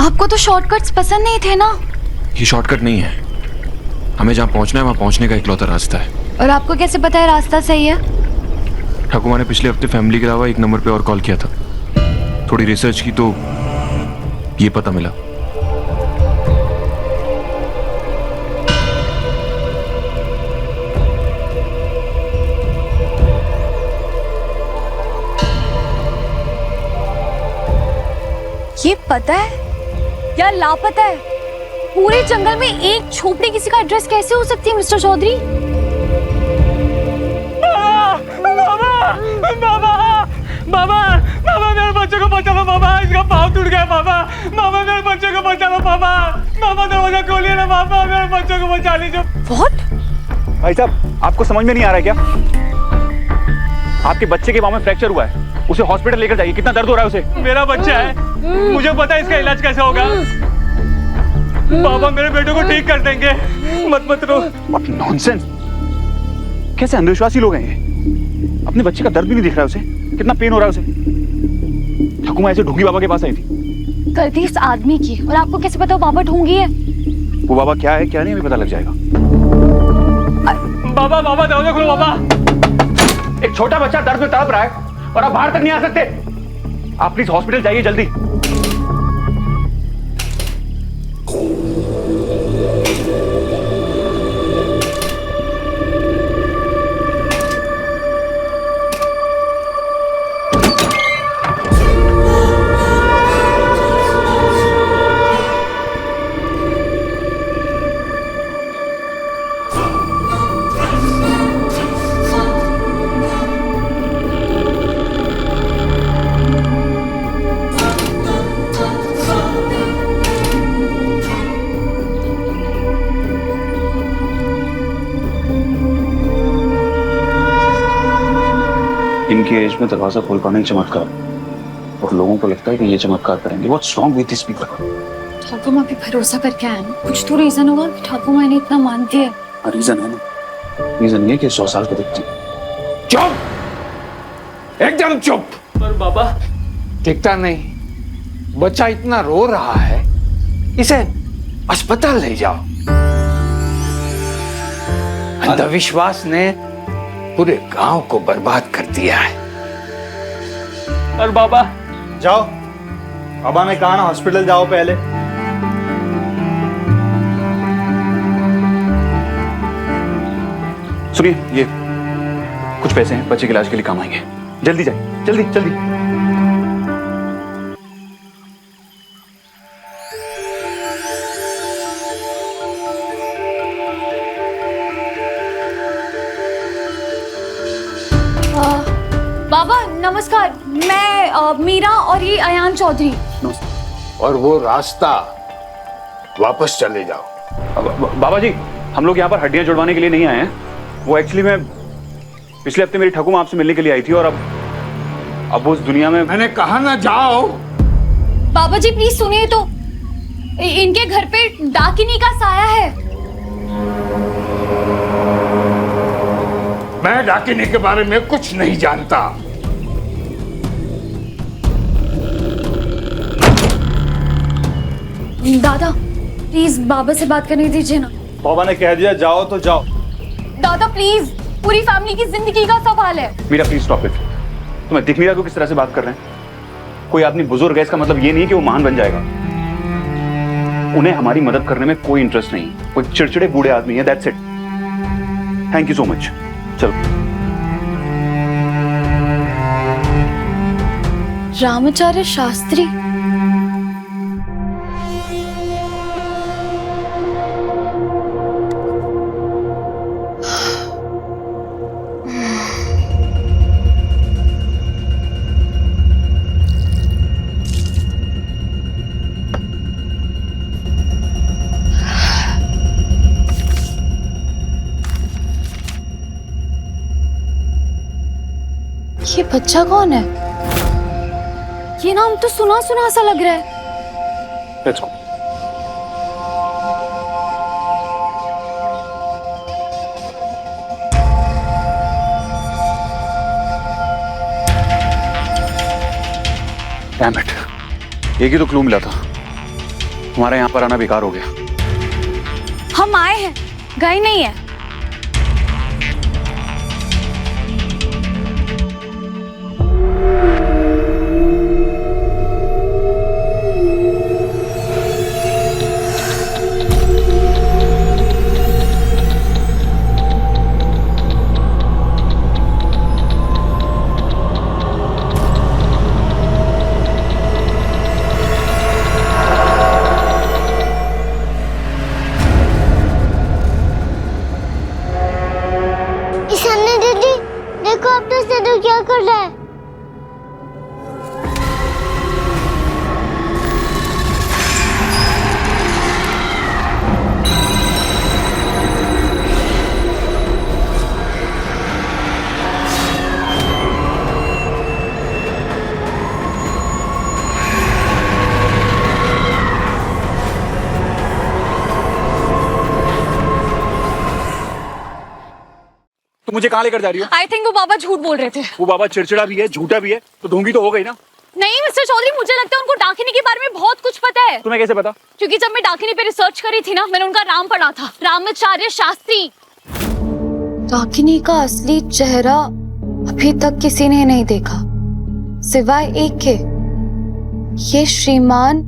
Speaker 3: आपको तो शॉर्टकट्स पसंद नहीं थे ना?
Speaker 15: ये शॉर्टकट नहीं है, हमें जहां पहुंचना है वहां पहुंचने का इकलौता रास्ता है।
Speaker 3: और आपको कैसे पता है रास्ता सही है?
Speaker 15: ठाकुर ने पिछले हफ्ते फैमिली के अलावा एक नंबर पे और कॉल किया था। थोड़ी रिसर्च की तो ये पता मिला।
Speaker 3: ये पता है या लापता है? पूरे जंगल में एक झोपड़ी किसी का एड्रेस कैसे हो सकती है मिस्टर चौधरी?
Speaker 16: बाबा मेरे बच्चे को बचा लो बाबा, इसका पाँव टूट गया बाबा। बाबा मेरे बच्चे को बचा लो बाबा। बाबा दरवाजा खोलिए ना बाबा, मेरे बच्चे को बचा लीजिए।
Speaker 9: What? भाई साहब, आपको समझ में नहीं आ रहा है क्या? आपके बच्चे के पाँव में फ्रैक्चर हुआ है, उसे हॉस्पिटल लेकर जाइए। कितना दर्द हो रहा है उसे?
Speaker 16: मेरा बच्चा है, मुझे पता है इसका इलाज कैसे होगा। बाबा मेरे बेटे को ठीक कर देंगे, मत रो।
Speaker 9: नॉनसेंस, कैसे अंधविश्वासी लोग हैं ये? अपने बच्चे का दर्द भी नहीं दिख रहा है उसे, कितना पेन हो रहा है उसे। ठाकुमा ऐसे ढूंगी बाबा के पास आई थी।
Speaker 3: गलती इस आदमी की, और आपको कैसे पता वो बाबा ढूंगी है?
Speaker 9: वो बाबा क्या है क्या नहीं अभी पता लग जाएगा।
Speaker 16: बाबा दरवाजा खोलो बाबा।
Speaker 9: एक छोटा बच्चा दर्द में तड़प रहा है और आप बाहर तक नहीं आ सकते। आप प्लीज हॉस्पिटल जाइए जल्दी। इनकी एज में दरवाजा खोल पाना ही चमत्कार, और लोगों को लगता है कि ये चमत्कार करेंगे। What's wrong with this people?
Speaker 3: Thakur माँ पे भरोसा करके आए ना, कुछ तो रीजन होगा कि ठाकुर माँ ने इतना मानती है।
Speaker 9: रीजन है ना, रीजन ये कि 100 साल को देखती। चुप, एकदम चुप।
Speaker 16: पर बाबा
Speaker 17: दिखता नहीं, बच्चा इतना रो रहा है, इसे अस्पताल ले जाओ। अंधविश्वास ने पूरे गांव को बर्बाद कर दिया है।
Speaker 16: पर बाबा
Speaker 8: जाओ, बाबा ने कहा ना हॉस्पिटल जाओ पहले।
Speaker 9: सुनिए, ये कुछ पैसे हैं, बच्चे के इलाज के लिए काम आएंगे। जल्दी जाइए, जल्दी जल्दी।
Speaker 3: बाबा नमस्कार, मैं मीरा और ये अयान चौधरी।
Speaker 17: और वो रास्ता वापस चले जाओ।
Speaker 9: बाबा जी, हम लोग यहाँ पर हड्डियां जुड़वाने के लिए नहीं आए हैं। वो एक्चुअली मैं पिछले हफ्ते मेरी ठाकुमा आपसे मिलने के लिए आई थी और अब वो उस दुनिया में।
Speaker 17: मैंने कहा ना जाओ।
Speaker 3: बाबा जी प्लीज सुनिए तो, इनके घर पे डाकिनी का साया है।
Speaker 17: मैं डाकिनी के बारे में कुछ नहीं जानता।
Speaker 3: दादा प्लीज बाबा से बात करने दीजिए ना।
Speaker 8: बाबा ने कह दिया जाओ तो जाओ।
Speaker 3: दादा प्लीज, पूरी फैमिली की जिंदगी का सवाल है।
Speaker 9: Meera please stop it. तुम्हें दिख नहीं रहा कि किस तरह से बात कर रहे हैं? कोई आदमी बुजुर्ग है, इसका मतलब ये नहीं कि वो महान बन जाएगा। उन्हें हमारी मदद करने में कोई इंटरेस्ट नहीं। वो चिड़चिड़े बूढ़े आदमी है, that's it. Thank you so much. चलो।
Speaker 3: रामाचार्य शास्त्री? ये बच्चा कौन है? ये नाम तो सुना सुना सा लग रहा है।
Speaker 9: Let's go. डैम इट, एक ही तो क्लू मिला था। हमारा यहाँ पर आना बेकार हो गया।
Speaker 3: हम आए हैं, गए नहीं है।
Speaker 7: ईशानी दीदी, देखो अब तो सदू क्या कर रहा है।
Speaker 9: तुम मुझे कहाँ लेकर जा रही हो?
Speaker 3: आई थिंक वो बाबा झूठ बोल रहे थे।
Speaker 9: वो बाबा चिड़चिड़ा भी है, झूठा भी है, तो ढोंगी तो हो गई ना।
Speaker 3: नहीं मिस्टर चौधरी, मुझे लगता है उनको डाकिनी के बारे में बहुत कुछ पता है।
Speaker 9: तुम्हें कैसे पता?
Speaker 3: क्योंकि जब मैं डाकिनी पे रिसर्च करी थी ना, मैंने उनका नाम पढ़ा था, रामाचार्य शास्त्री। डाकिनी का असली चेहरा अभी तक किसी ने नहीं देखा सिवाय एक के। ये श्रीमान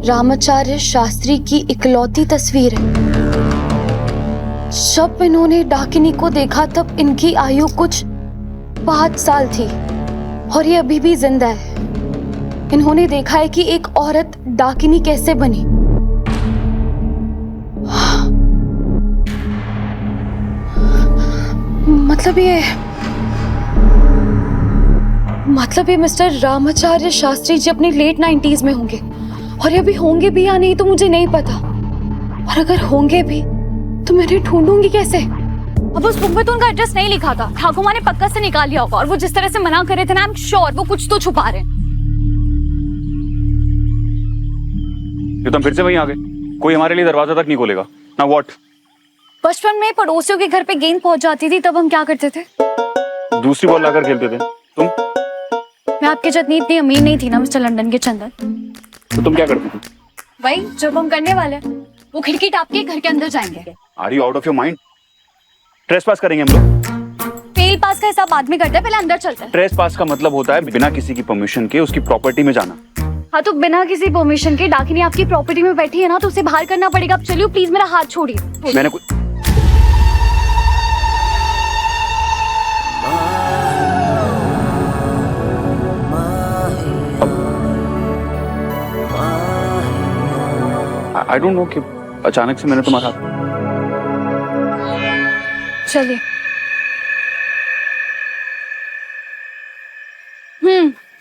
Speaker 3: रामाचार्य शास्त्री की इकलौती तस्वीर है। जब इन्होंने डाकिनी को देखा तब इनकी आयु कुछ 5 साल थी और ये अभी भी जिंदा है। इन्होंने देखा है कि एक औरत डाकिनी कैसे बनी। मतलब ये मिस्टर रामाचार्य शास्त्री जी अपने लेट 90s में होंगे, और ये अभी होंगे भी या नहीं तो मुझे नहीं पता। और अगर होंगे भी तो मैं उन्हें ढूंढूंगी कैसे? अब उस बुक में तो उनका एड्रेस नहीं लिखा था। ठाकुमा ने पक्का से निकाल लिया होगा, और वो जिस तरह से मना कर रहे थे ना, आई एम श्योर वो कुछ तो छुपा रहे हैं।
Speaker 9: ये तुम फिर से वहीं आ गए। कोई हमारे लिए दरवाजा तक नहीं खोलेगा ना। व्हाट?
Speaker 3: बचपन में पड़ोसियों के घर पे गेंद पहुंच जाती थी, तब हम क्या करते थे?
Speaker 9: दूसरी बॉल लाकर खेलते थे। तुम?
Speaker 3: मैं आपके जितनी इतनी अमीर नहीं थी ना मिस्टर लंदन के चंदन।
Speaker 9: तो तुम क्या करती थी?
Speaker 3: वही जो हम करने वाले हैं, वो खिड़की टाप के घर के अंदर जाएंगे।
Speaker 9: Are you out of your mind? Trace पास करेंगे हम लोग।
Speaker 3: फेल पास का हिसाब बाद में करते हैं, पहले अंदर चलते हैं।
Speaker 9: ट्रेस पास का मतलब होता है बिना किसी की परमिशन के उसकी प्रॉपर्टी में जाना।
Speaker 3: हाँ तो बिना किसी परमिशन के डाकिनी आपकी प्रॉपर्टी में बैठी है ना, तो उसे बाहर करना पड़ेगा। अब चलिए प्लीज मेरा हाथ छोड़िए।
Speaker 9: मैंने कुछ आई डोंट नो कि अचानक से मैंने तुम्हारा हाथ।
Speaker 3: चलिए।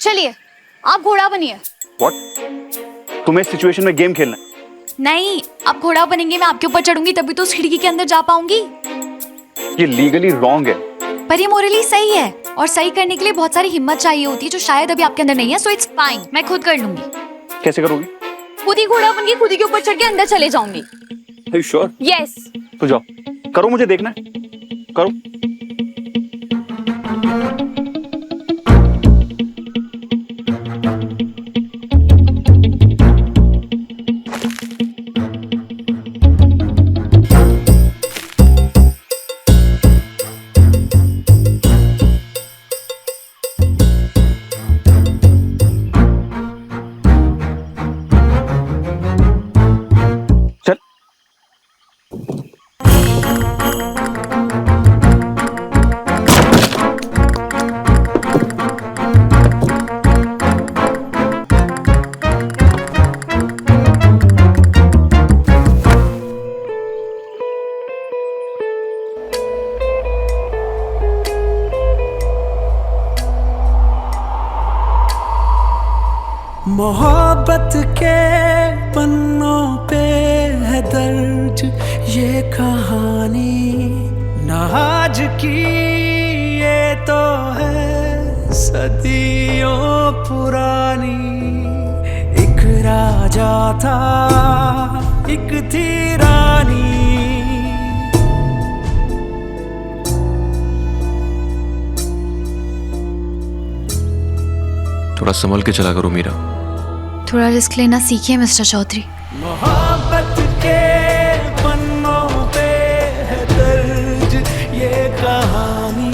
Speaker 3: चलिए आप घोड़ा बनिए।
Speaker 9: What? तुम्हें इस सिचुएशन में गेम खेलना है?
Speaker 3: नहीं, आप घोड़ा बनेंगे, मैं आपके ऊपर चढ़ूंगी तभी तो उस खिड़की के अंदर जा पाऊंगी।
Speaker 9: ये लीगली रॉन्ग है।
Speaker 3: पर ये मोरली सही है, और सही करने के लिए बहुत सारी हिम्मत चाहिए होती है जो शायद अभी आपके अंदर नहीं है। सो इट्स फाइन, मैं खुद कर लूंगी।
Speaker 9: कैसे करोगी?
Speaker 3: खुद ही घोड़ा बन के खुद ही के ऊपर चढ़ के अंदर चले जाऊंगी।
Speaker 9: Are you sure?
Speaker 3: यस।
Speaker 9: तो जाओ, करो, मुझे देखना है, करो। चल।
Speaker 18: मोहब्बत के पन्नों पे है दर्ज ये कहानी, ना आज की ये तो है सदियों पुरानी। एक राजा था, एक थी रानी।
Speaker 15: थोड़ा संभल के चला करो मीरा।
Speaker 3: थोड़ा रिस्क लेना सीखिए मिस्टर चौधरी।
Speaker 18: मोहब्बत के पन्नों पे है दर्ज ये कहानी,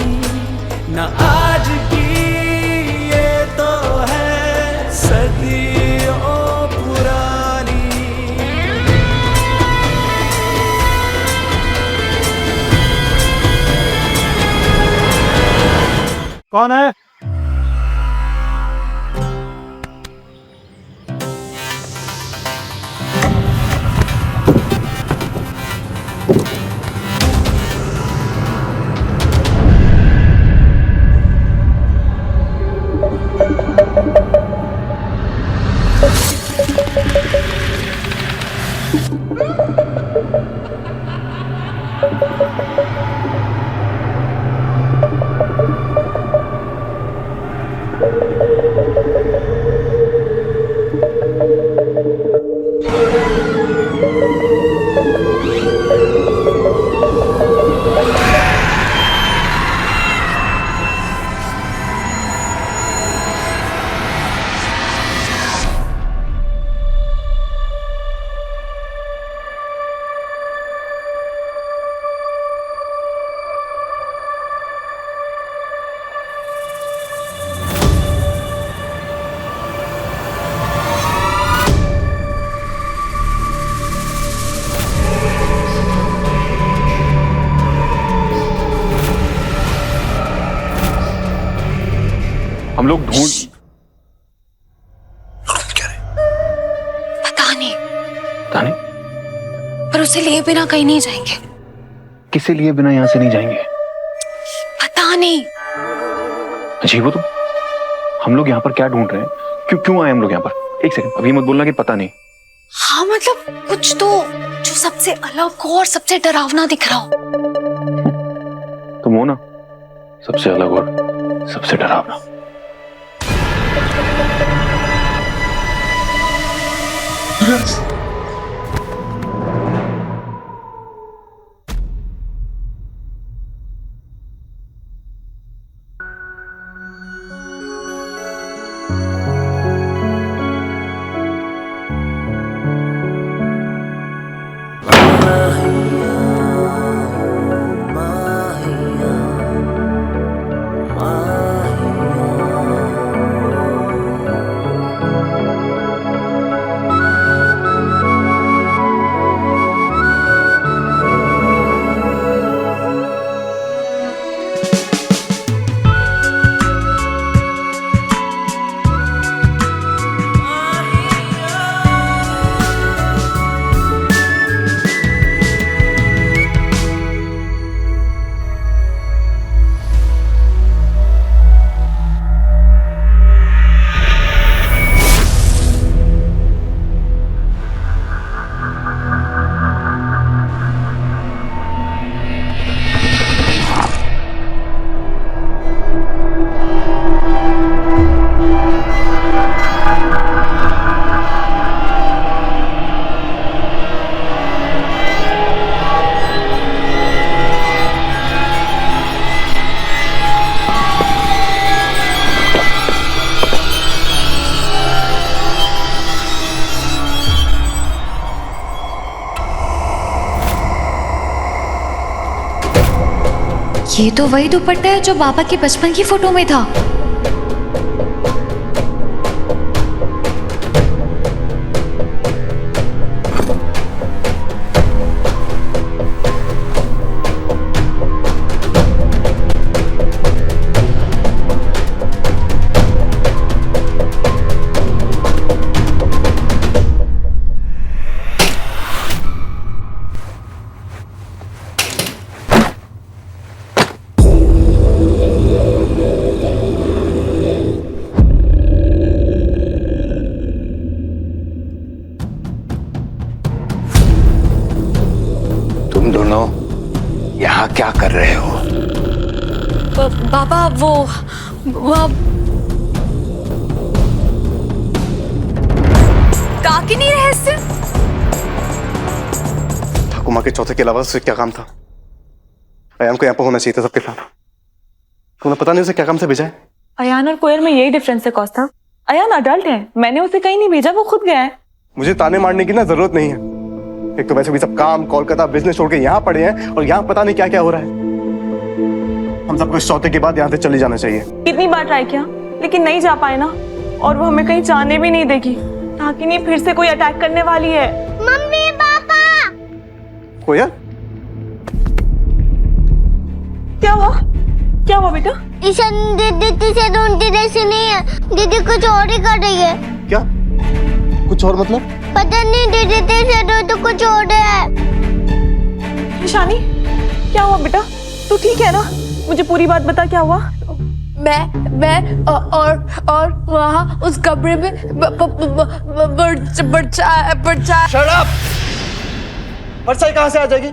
Speaker 18: ना आज की ये तो है सदियों पुरानी।
Speaker 8: कौन है?
Speaker 9: हम लोग ढूंढ
Speaker 3: पता नहीं,
Speaker 9: पता नहीं
Speaker 3: पर उसे लिए बिना कहीं नहीं जाएंगे।
Speaker 9: किसे लिए बिना यहां से नहीं जाएंगे?
Speaker 3: पता नहीं।
Speaker 9: अजीब हो तुम। हम लोग यहाँ पर क्या ढूंढ रहे हैं? क्यों आए हम लोग यहाँ पर? एक सेकंड, अभी मत बोलना कि पता नहीं।
Speaker 3: हाँ मतलब कुछ तो जो सबसे अलग हो और सबसे डरावना दिख रहा हो।
Speaker 9: तुम हो ना सबसे अलग और सबसे डरावना।
Speaker 3: ये तो वही दुपट्टा है जो बाबा की बचपन की फोटो में था।
Speaker 17: तुम दोनों यहाँ क्या कर रहे हो?
Speaker 3: बाबा वो डाकिनी रहस्य।
Speaker 10: ठाकुमा के चौथे के अलावा उससे क्या काम था? अयान को यहाँ पर होना चाहिए था सबके साथ। तुम्हें पता नहीं उसे क्या काम से भेजा है?
Speaker 4: अयान और कोयल में यही डिफरेंस है कौस्ता। अयान अडल्ट है, मैंने उसे कहीं नहीं भेजा, वो खुद गया है।
Speaker 10: मुझे ताने मारने की ना जरूरत नहीं है। एक तो वैसे भी सब काम कोलकाता बिजनेस छोड़ के यहाँ पड़े हैं और यहाँ पता नहीं क्या क्या हो रहा है। हम सबको इस चौथे के बाद यहाँ से चले जाना चाहिए।
Speaker 4: कितनी बार ट्राई किया लेकिन नहीं जा पाए ना, और वो हमें कहीं जाने भी नहीं देगी। डाकिनी फिर से कोई अटैक करने वाली है।
Speaker 7: Mummy papa.
Speaker 10: कोयल
Speaker 4: क्या हुआ? क्या हुआ बेटा?
Speaker 7: ईशान दीदी से ढूंढती जैसी नहीं है, दीदी कुछ और ही कर रही है।
Speaker 10: क्या? कुछ और मतलब?
Speaker 7: पता नहीं, दीदी से तो कुछ और है।
Speaker 4: ईशानी क्या हुआ बेटा? तू ठीक है ना? मुझे पूरी बात बता, क्या हुआ?
Speaker 1: मैं और वहाँ उस कमरे में
Speaker 10: परछाई कहाँ से आ जाएगी?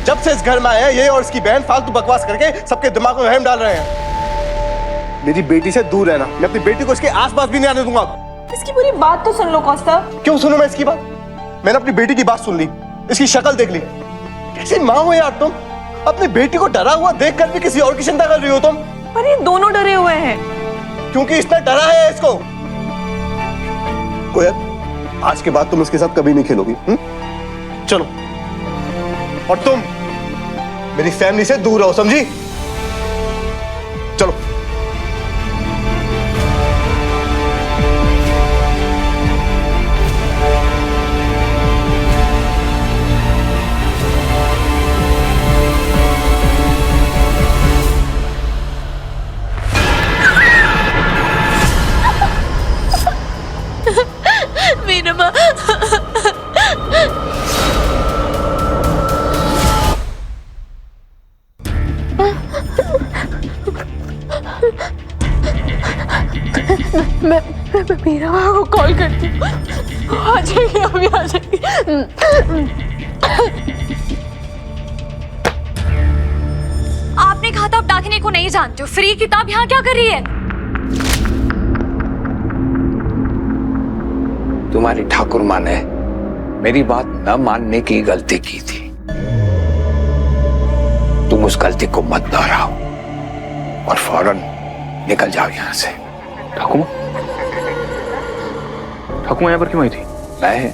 Speaker 10: जब से इस घर में आए हैं ये और इसकी बहन फालतू बकवास करके सबके दिमाग में वहम डाल रहे हैं। मेरी बेटी से दूर रहना। मैं अपनी बेटी को इसके आसपास भी नहीं आने दूंगा।
Speaker 4: इसकी पूरी बात तो सुन लो कौस्ता।
Speaker 10: क्यों सुनूं मैं इसकी बात? मैंने अपनी बेटी की बात सुन ली, इसकी शक्ल देख ली। कैसी माँ हो यार तुम? अपनी बेटी को डरा हुआ देखकर भी किसी और की चिंता कर रही हो तुम।
Speaker 4: पर ये दोनों डरे हुए हैं।
Speaker 10: क्योंकि इसने डरा है इसको। कोयल, आज के बाद तुम इसके साथ कभी नहीं खेलोगी। चलो। और तुम मेरी फैमिली से दूर रहो, समझी? चलो।
Speaker 1: मेरा माँ मैं मेरा माँ को कॉल करती हूँ। आ जाएगी, अभी आ जाएगी।
Speaker 3: आपने कहा था आप डाकिनी को नहीं जानते हो, फिर ये किताब यहाँ क्या कर रही है?
Speaker 17: तुम्हारी ठाकुर माँ ने मेरी बात न मानने की गलती की थी। तुम उस गलती को मत दोहराओ और फौरन निकल जाओ यहाँ से।
Speaker 9: ठाकुमा यहाँ पर क्यों आई थी?
Speaker 17: मैं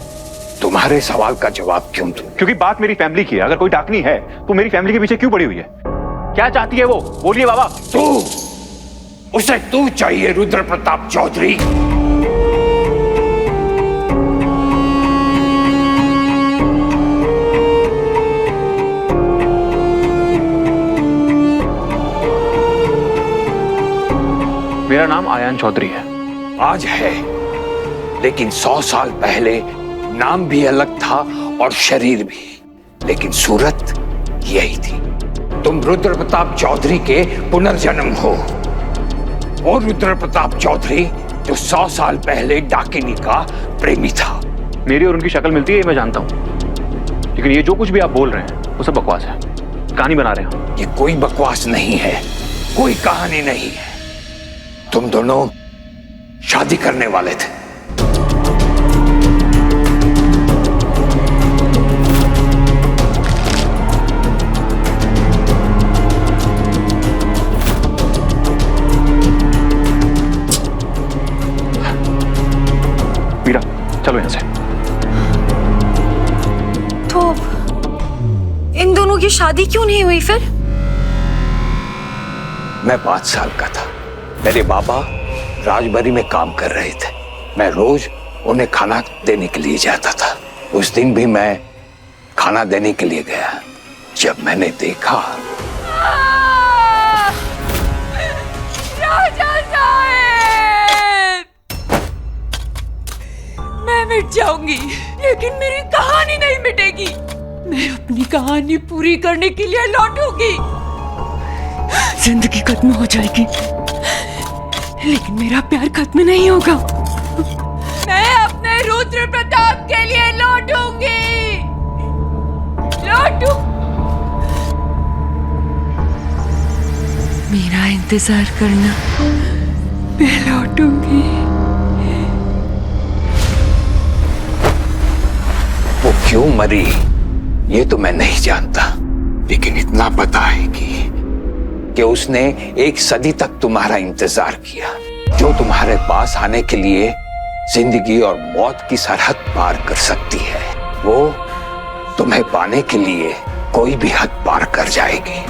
Speaker 17: तुम्हारे सवाल का जवाब क्यों दूं?
Speaker 9: क्योंकि बात मेरी फैमिली की है। अगर कोई डाकनी है तो मेरी फैमिली के पीछे क्यों पड़ी हुई है? क्या चाहती है वो? बोलिए बाबा।
Speaker 17: उसे तू चाहिए रुद्र प्रताप चौधरी।
Speaker 9: मेरा नाम आयान चौधरी है।
Speaker 17: आज है, लेकिन 100 साल पहले नाम भी अलग था और शरीर भी, लेकिन सूरत यही थी। तुम रुद्र प्रताप चौधरी के पुनर्जन्म हो। वो रुद्र प्रताप चौधरी जो 100 साल पहले डाकिनी का प्रेमी था।
Speaker 9: मेरी और उनकी शक्ल मिलती है, मैं जानता हूँ, लेकिन ये जो कुछ भी आप बोल रहे हैं वो सब बकवास है। कहानी बना रहे हैं।
Speaker 17: ये कोई बकवास नहीं है, कोई कहानी नहीं है। तुम दोनों शादी करने वाले थे।
Speaker 9: मीरा, चलो यहां से।
Speaker 3: तो इन दोनों की शादी क्यों नहीं हुई फिर?
Speaker 17: मैं 5 साल का था। मेरे बाबा राजबरी में काम कर रहे थे। मैं रोज उन्हें खाना देने के लिए जाता था। उस दिन भी मैं खाना देने के लिए गया। जब मैंने देखा
Speaker 19: राजा साहब, मैं मिट जाऊंगी लेकिन मेरी कहानी नहीं मिटेगी। मैं अपनी कहानी पूरी करने के लिए लौटूंगी। जिंदगी खत्म हो जाएगी लेकिन मेरा प्यार खत्म नहीं होगा। मैं अपने रुद्र प्रताप के लिए लौटूंगी। मेरा इंतजार करना, मैं लौटूंगी।
Speaker 17: वो क्यों मरी ये तो मैं नहीं जानता, लेकिन इतना पता है कि उसने 1 सदी तक तुम्हारा इंतजार किया। जो तुम्हारे पास आने के लिए जिंदगी और मौत की सरहद पार कर सकती है, वो तुम्हें पाने के लिए कोई भी हद पार कर जाएगी।